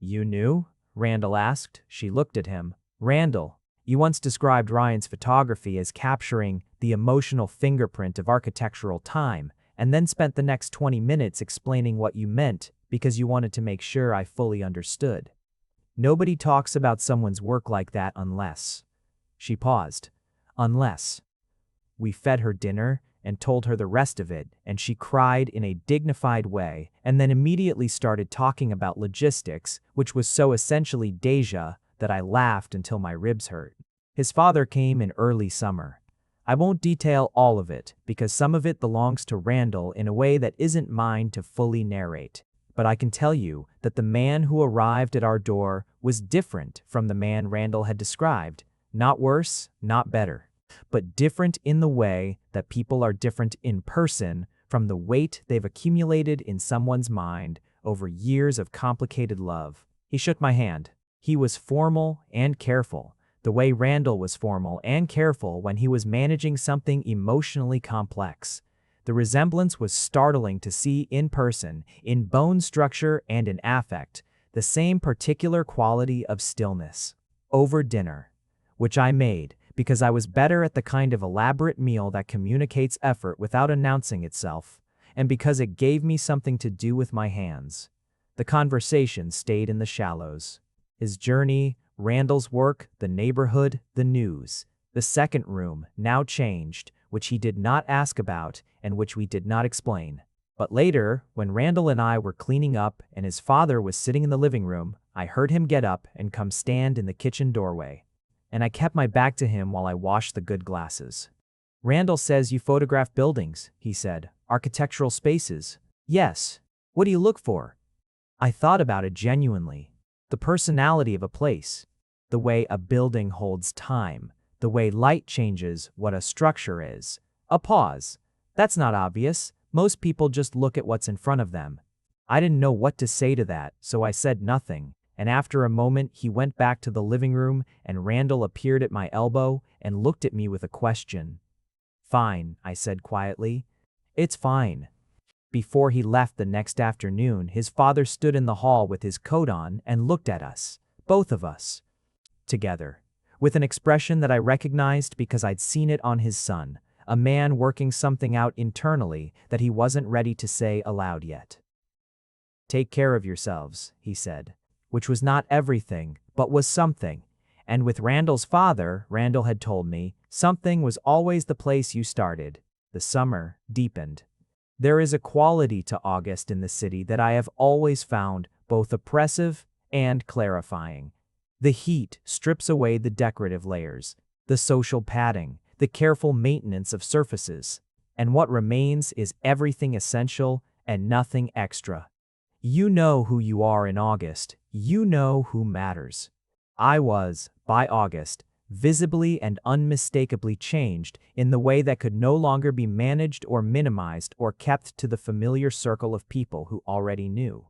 "You knew?" Randall asked. She looked at him. "Randall, you once described Ryan's photography as capturing the emotional fingerprint of architectural time, and then spent the next 20 minutes explaining what you meant because you wanted to make sure I fully understood. Nobody talks about someone's work like that unless..." She paused. "Unless." We fed her dinner and told her the rest of it, and she cried in a dignified way, and then immediately started talking about logistics, which was so essentially Deja that I laughed until my ribs hurt. His father came in early summer. I won't detail all of it, because some of it belongs to Randall in a way that isn't mine to fully narrate. But I can tell you that the man who arrived at our door was different from the man Randall had described. Not worse, not better, but different in the way that people are different in person from the weight they've accumulated in someone's mind over years of complicated love. He shook my hand. He was formal and careful, the way Randall was formal and careful when he was managing something emotionally complex. The resemblance was startling to see in person, in bone structure and in affect, the same particular quality of stillness. Over dinner, which I made because I was better at the kind of elaborate meal that communicates effort without announcing itself, and because it gave me something to do with my hands. The conversation stayed in the shallows. His journey, Randall's work, the neighborhood, the news. The second room, now changed, which he did not ask about and which we did not explain. But later, when Randall and I were cleaning up and his father was sitting in the living room, I heard him get up and come stand in the kitchen doorway. And I kept my back to him while I washed the good glasses. "Randall says you photograph buildings," he said. "Architectural spaces." "Yes. What do you look for?" I thought about it genuinely. The personality of a place. The way a building holds time. The way light changes what a structure is. A pause. That's not obvious. Most people just look at what's in front of them. I didn't know what to say to that, so I said nothing. And after a moment, he went back to the living room and Randall appeared at my elbow and looked at me with a question. "Fine," I said quietly. "It's fine." Before he left the next afternoon, his father stood in the hall with his coat on and looked at us, both of us, together, with an expression that I recognized because I'd seen it on his son, a man working something out internally that he wasn't ready to say aloud yet. "Take care of yourselves," he said, which was not everything, but was something. And with Randall's father, Randall had told me, something was always the place you started. The summer deepened. There is a quality to August in the city that I have always found both oppressive and clarifying. The heat strips away the decorative layers, the social padding, the careful maintenance of surfaces, and what remains is everything essential and nothing extra. You know who you are in August. You know who matters. I was, by August, visibly and unmistakably changed in the way that could no longer be managed or minimized or kept to the familiar circle of people who already knew.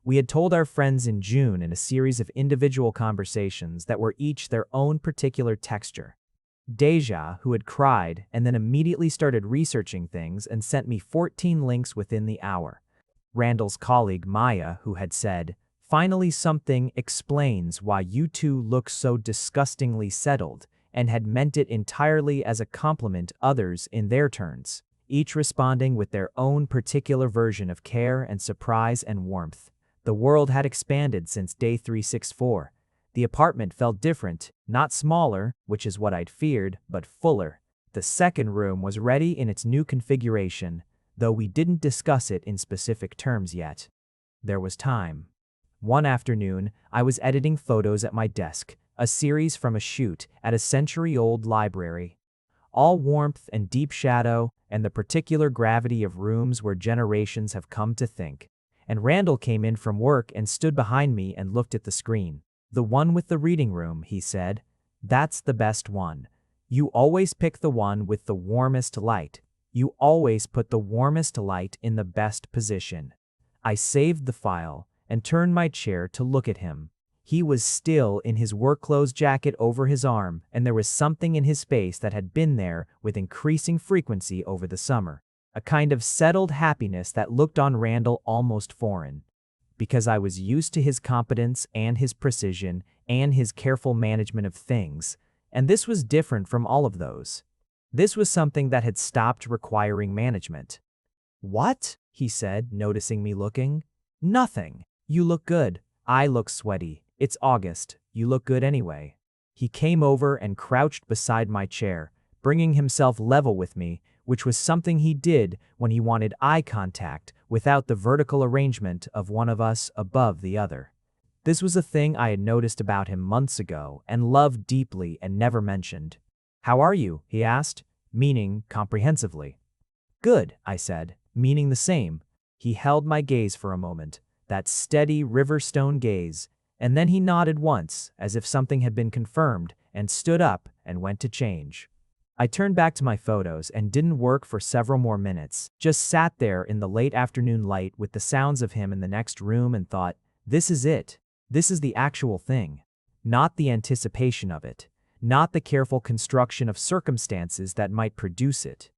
We had told our friends in June in a series of individual conversations that were each their own particular texture. Deja, who had cried and then immediately started researching things and sent me 14 links within the hour. Randall's colleague Maya, who had said, "Finally something explains why you two look so disgustingly settled," and had meant it entirely as a compliment. Others in their turns, each responding with their own particular version of care and surprise and warmth. The world had expanded since day 364. The apartment felt different, not smaller, which is what I'd feared, but fuller. The second room was ready in its new configuration, though we didn't discuss it in specific terms yet. There was time. One afternoon, I was editing photos at my desk, a series from a shoot at a century-old library. All warmth and deep shadow and the particular gravity of rooms where generations have come to think. And Randall came in from work and stood behind me and looked at the screen. "The one with the reading room," he said. "That's the best one. You always pick the one with the warmest light. You always put the warmest light in the best position." I saved the file and turned my chair to look at him. He was still in his work clothes jacket over his arm, and there was something in his face that had been there with increasing frequency over the summer. A kind of settled happiness that looked on Randall almost foreign. Because I was used to his competence and his precision and his careful management of things, and this was different from all of those. This was something that had stopped requiring management. "What?" he said, noticing me looking. "Nothing. You look good. I look sweaty. It's August. You look good anyway." He came over and crouched beside my chair, bringing himself level with me, which was something he did when he wanted eye contact without the vertical arrangement of one of us above the other. This was a thing I had noticed about him months ago and loved deeply and never mentioned. "How are you?" he asked, meaning comprehensively. "Good," I said, meaning the same. He held my gaze for a moment, that steady riverstone gaze, and then he nodded once, as if something had been confirmed, and stood up and went to change. I turned back to my photos and didn't work for several more minutes, just sat there in the late afternoon light with the sounds of him in the next room and thought, this is it. This is the actual thing. Not the anticipation of it. Not the careful construction of circumstances that might produce it.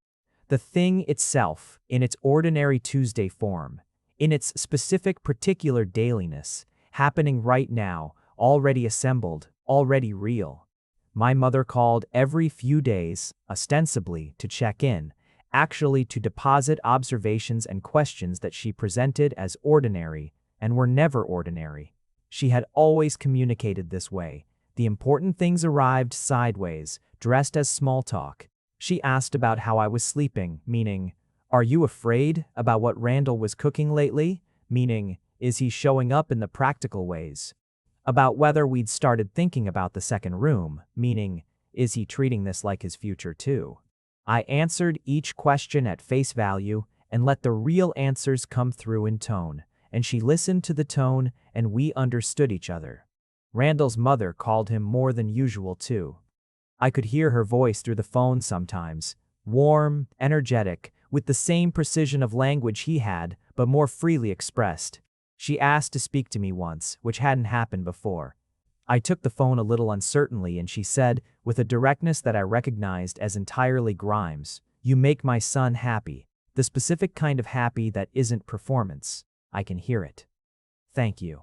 The thing itself, in its ordinary Tuesday form, in its specific particular dailiness, happening right now, already assembled, already real. My mother called every few days, ostensibly to check in, actually to deposit observations and questions that she presented as ordinary and were never ordinary. She had always communicated this way. The important things arrived sideways, dressed as small talk. She asked about how I was sleeping, meaning, "Are you afraid about what Randall was cooking lately?" Meaning, "Is he showing up in the practical ways?" About whether we'd started thinking about the second room, meaning, "Is he treating this like his future too?" I answered each question at face value and let the real answers come through in tone, and she listened to the tone and we understood each other. Randall's mother called him more than usual too. I could hear her voice through the phone sometimes, warm, energetic, with the same precision of language he had, but more freely expressed. She asked to speak to me once, which hadn't happened before. I took the phone a little uncertainly and she said, with a directness that I recognized as entirely Grimes, "You make my son happy. The specific kind of happy that isn't performance. I can hear it. Thank you."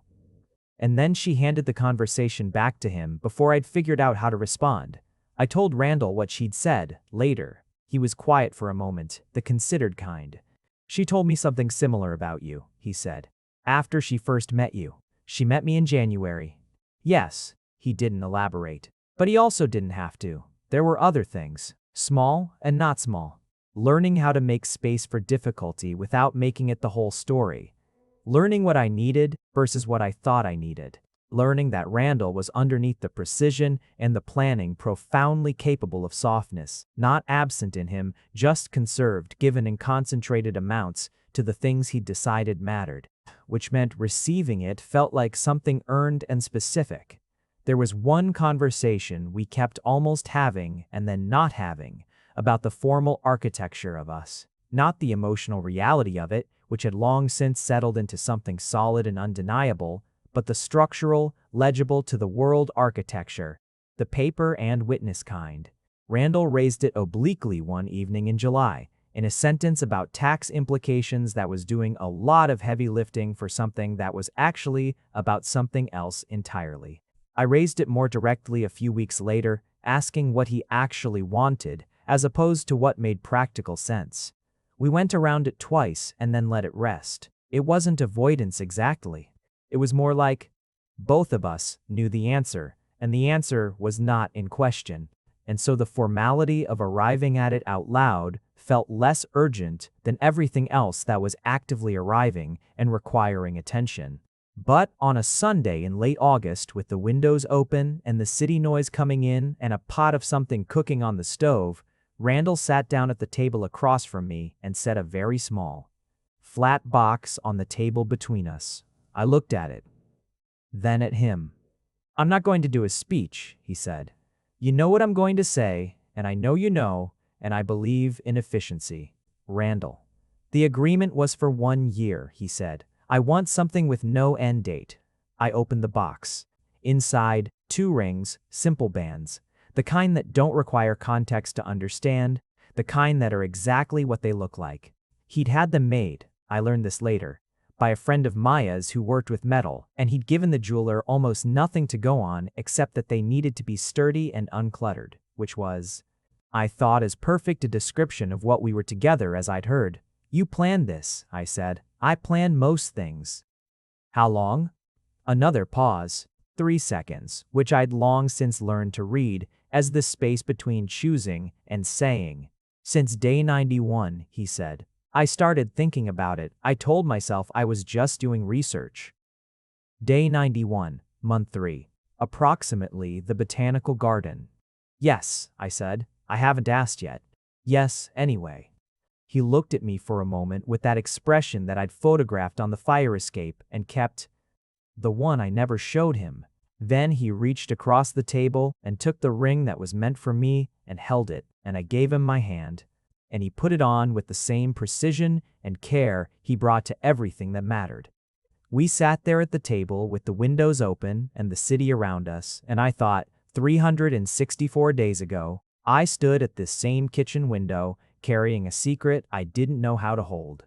And then she handed the conversation back to him before I'd figured out how to respond. I told Randall what she'd said, later. He was quiet for a moment, the considered kind. "She told me something similar about you," he said. "After she first met you. She met me in January." Yes, he didn't elaborate. But he also didn't have to. There were other things, small and not small. Learning how to make space for difficulty without making it the whole story. Learning what I needed versus what I thought I needed. Learning that Randall was underneath the precision and the planning profoundly capable of softness, not absent in him, just conserved, given in concentrated amounts, to the things he decided mattered, which meant receiving it felt like something earned and specific. There was one conversation we kept almost having and then not having about the formal architecture of us, not the emotional reality of it, which had long since settled into something solid and undeniable, but the structural, legible to the world architecture, the paper and witness kind. Randall raised it obliquely one evening in July, in a sentence about tax implications that was doing a lot of heavy lifting for something that was actually about something else entirely. I raised it more directly a few weeks later, asking what he actually wanted, as opposed to what made practical sense. We went around it twice and then let it rest. It wasn't avoidance exactly. It was more like, both of us knew the answer, and the answer was not in question. And so the formality of arriving at it out loud felt less urgent than everything else that was actively arriving and requiring attention. But on a Sunday in late August, with the windows open and the city noise coming in and a pot of something cooking on the stove, Randall sat down at the table across from me and set a very small, flat box on the table between us. I looked at it, then at him. "I'm not going to do a speech," he said. "You know what I'm going to say, and I know you know, and I believe in efficiency." Randall. "The agreement was for 1 year," he said. "I want something with no end date." I opened the box. Inside, 2 rings, simple bands. The kind that don't require context to understand, the kind that are exactly what they look like. He'd had them made, I learned this later, by a friend of Maya's who worked with metal, and he'd given the jeweler almost nothing to go on except that they needed to be sturdy and uncluttered, which was, I thought, as perfect a description of what we were together as I'd heard. "You planned this," I said. "I plan most things." "How long?" Another pause. 3 seconds, which I'd long since learned to read as the space between choosing and saying. "Since day 91, he said. "I started thinking about it. I told myself I was just doing research." Day 91, month 3. Approximately the botanical garden. "Yes," I said. "I haven't asked yet." "Yes, anyway." He looked at me for a moment with that expression that I'd photographed on the fire escape and kept, the one I never showed him. Then he reached across the table and took the ring that was meant for me and held it, and I gave him my hand. And he put it on with the same precision and care he brought to everything that mattered. We sat there at the table with the windows open and the city around us, and I thought, 364 days ago, I stood at this same kitchen window carrying a secret I didn't know how to hold.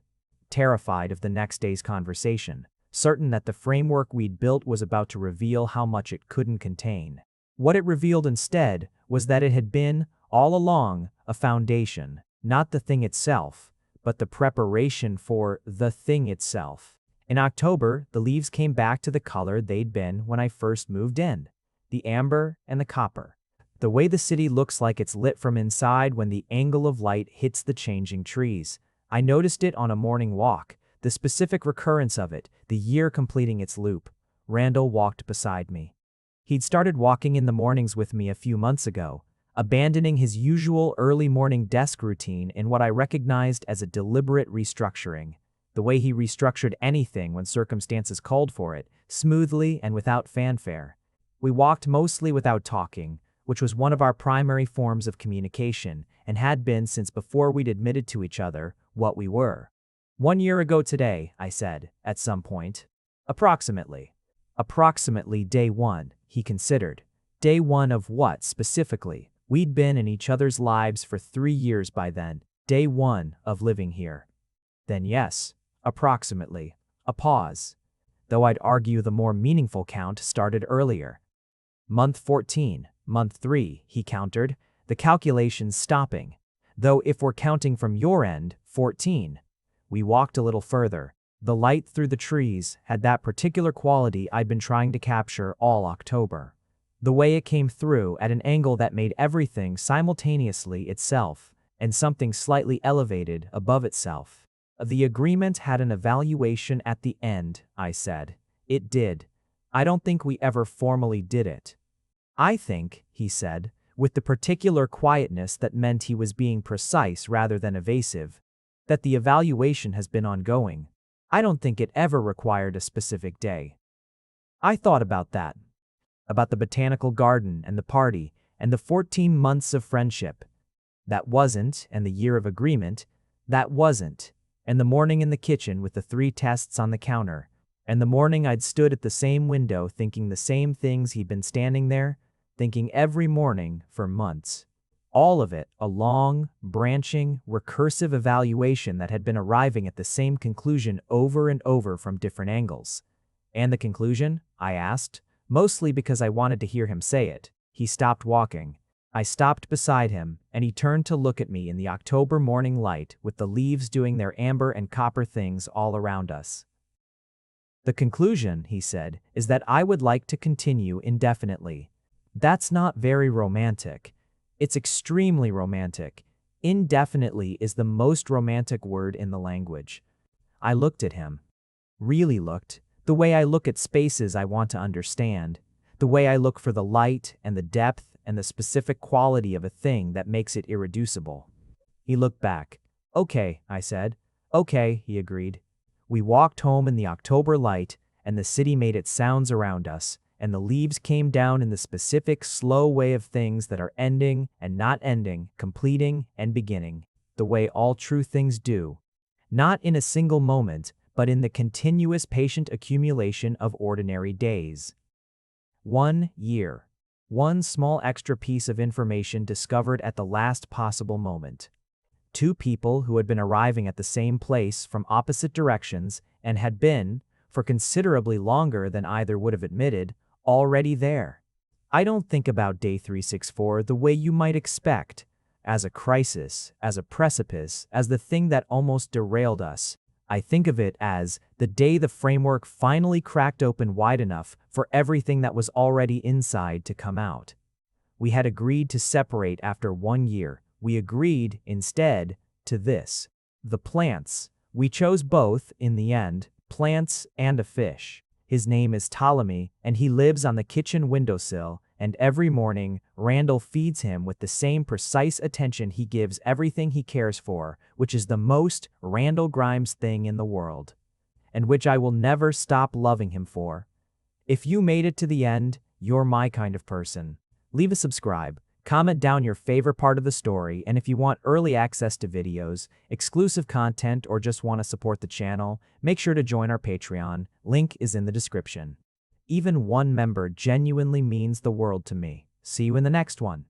Terrified of the next day's conversation, certain that the framework we'd built was about to reveal how much it couldn't contain. What it revealed instead was that it had been, all along, a foundation, not the thing itself, but the preparation for the thing itself. In October, the leaves came back to the color they'd been when I first moved in, the amber and the copper. The way the city looks like it's lit from inside when the angle of light hits the changing trees. I noticed it on a morning walk, the specific recurrence of it, the year completing its loop. Randall walked beside me. He'd started walking in the mornings with me a few months ago, abandoning his usual early morning desk routine in what I recognized as a deliberate restructuring. The way he restructured anything when circumstances called for it, smoothly and without fanfare. We walked mostly without talking, which was one of our primary forms of communication and had been since before we'd admitted to each other what we were. 1 year ago today, I said, at some point. Approximately. Approximately day one, he considered. Day one of what, specifically? We'd been in each other's lives for 3 years by then. Day one of living here. Then yes, approximately. A pause. Though I'd argue the more meaningful count started earlier. Month 14, month 3, he countered, the calculations stopping. Though if we're counting from your end, 14. We walked a little further. The light through the trees had that particular quality I'd been trying to capture all October. The way it came through at an angle that made everything simultaneously itself and something slightly elevated above itself. The agreement had an evaluation at the end, I said. It did. I don't think we ever formally did it. I think, he said, with the particular quietness that meant he was being precise rather than evasive, that the evaluation has been ongoing. I don't think it ever required a specific day. I thought about that. About the botanical garden and the party and the 14 months of friendship. That wasn't, and the year of agreement. That wasn't. And the morning in the kitchen with the 3 tests on the counter. And the morning I'd stood at the same window thinking the same things he'd been standing there, thinking every morning for months. All of it a long, branching, recursive evaluation that had been arriving at the same conclusion over and over from different angles. And the conclusion? I asked, mostly because I wanted to hear him say it. He stopped walking. I stopped beside him, and he turned to look at me in the October morning light with the leaves doing their amber and copper things all around us. The conclusion, he said, is that I would like to continue indefinitely. That's not very romantic. It's extremely romantic. Indefinitely is the most romantic word in the language. I looked at him. Really looked. The way I look at spaces I want to understand. The way I look for the light and the depth and the specific quality of a thing that makes it irreducible. He looked back. Okay, I said. Okay, he agreed. We walked home in the October light, and the city made its sounds around us, and the leaves came down in the specific, slow way of things that are ending and not ending, completing and beginning, the way all true things do. Not in a single moment, but in the continuous patient accumulation of ordinary days. 1 year. One small extra piece of information discovered at the last possible moment. 2 people who had been arriving at the same place from opposite directions and had been, for considerably longer than either would have admitted, already there. I don't think about day 364 the way you might expect, as a crisis, as a precipice, as the thing that almost derailed us. I think of it as the day the framework finally cracked open wide enough for everything that was already inside to come out. We had agreed to separate after 1 year. We agreed, instead, to this. The plants. We chose both, in the end, plants and a fish. His name is Ptolemy, and he lives on the kitchen windowsill, and every morning, Randall feeds him with the same precise attention he gives everything he cares for, which is the most Randall Grimes thing in the world, and which I will never stop loving him for. If you made it to the end, you're my kind of person. Leave a subscribe. Comment down your favorite part of the story, and if you want early access to videos, exclusive content, or just want to support the channel, make sure to join our Patreon. Link is in the description. Even one member genuinely means the world to me. See you in the next one.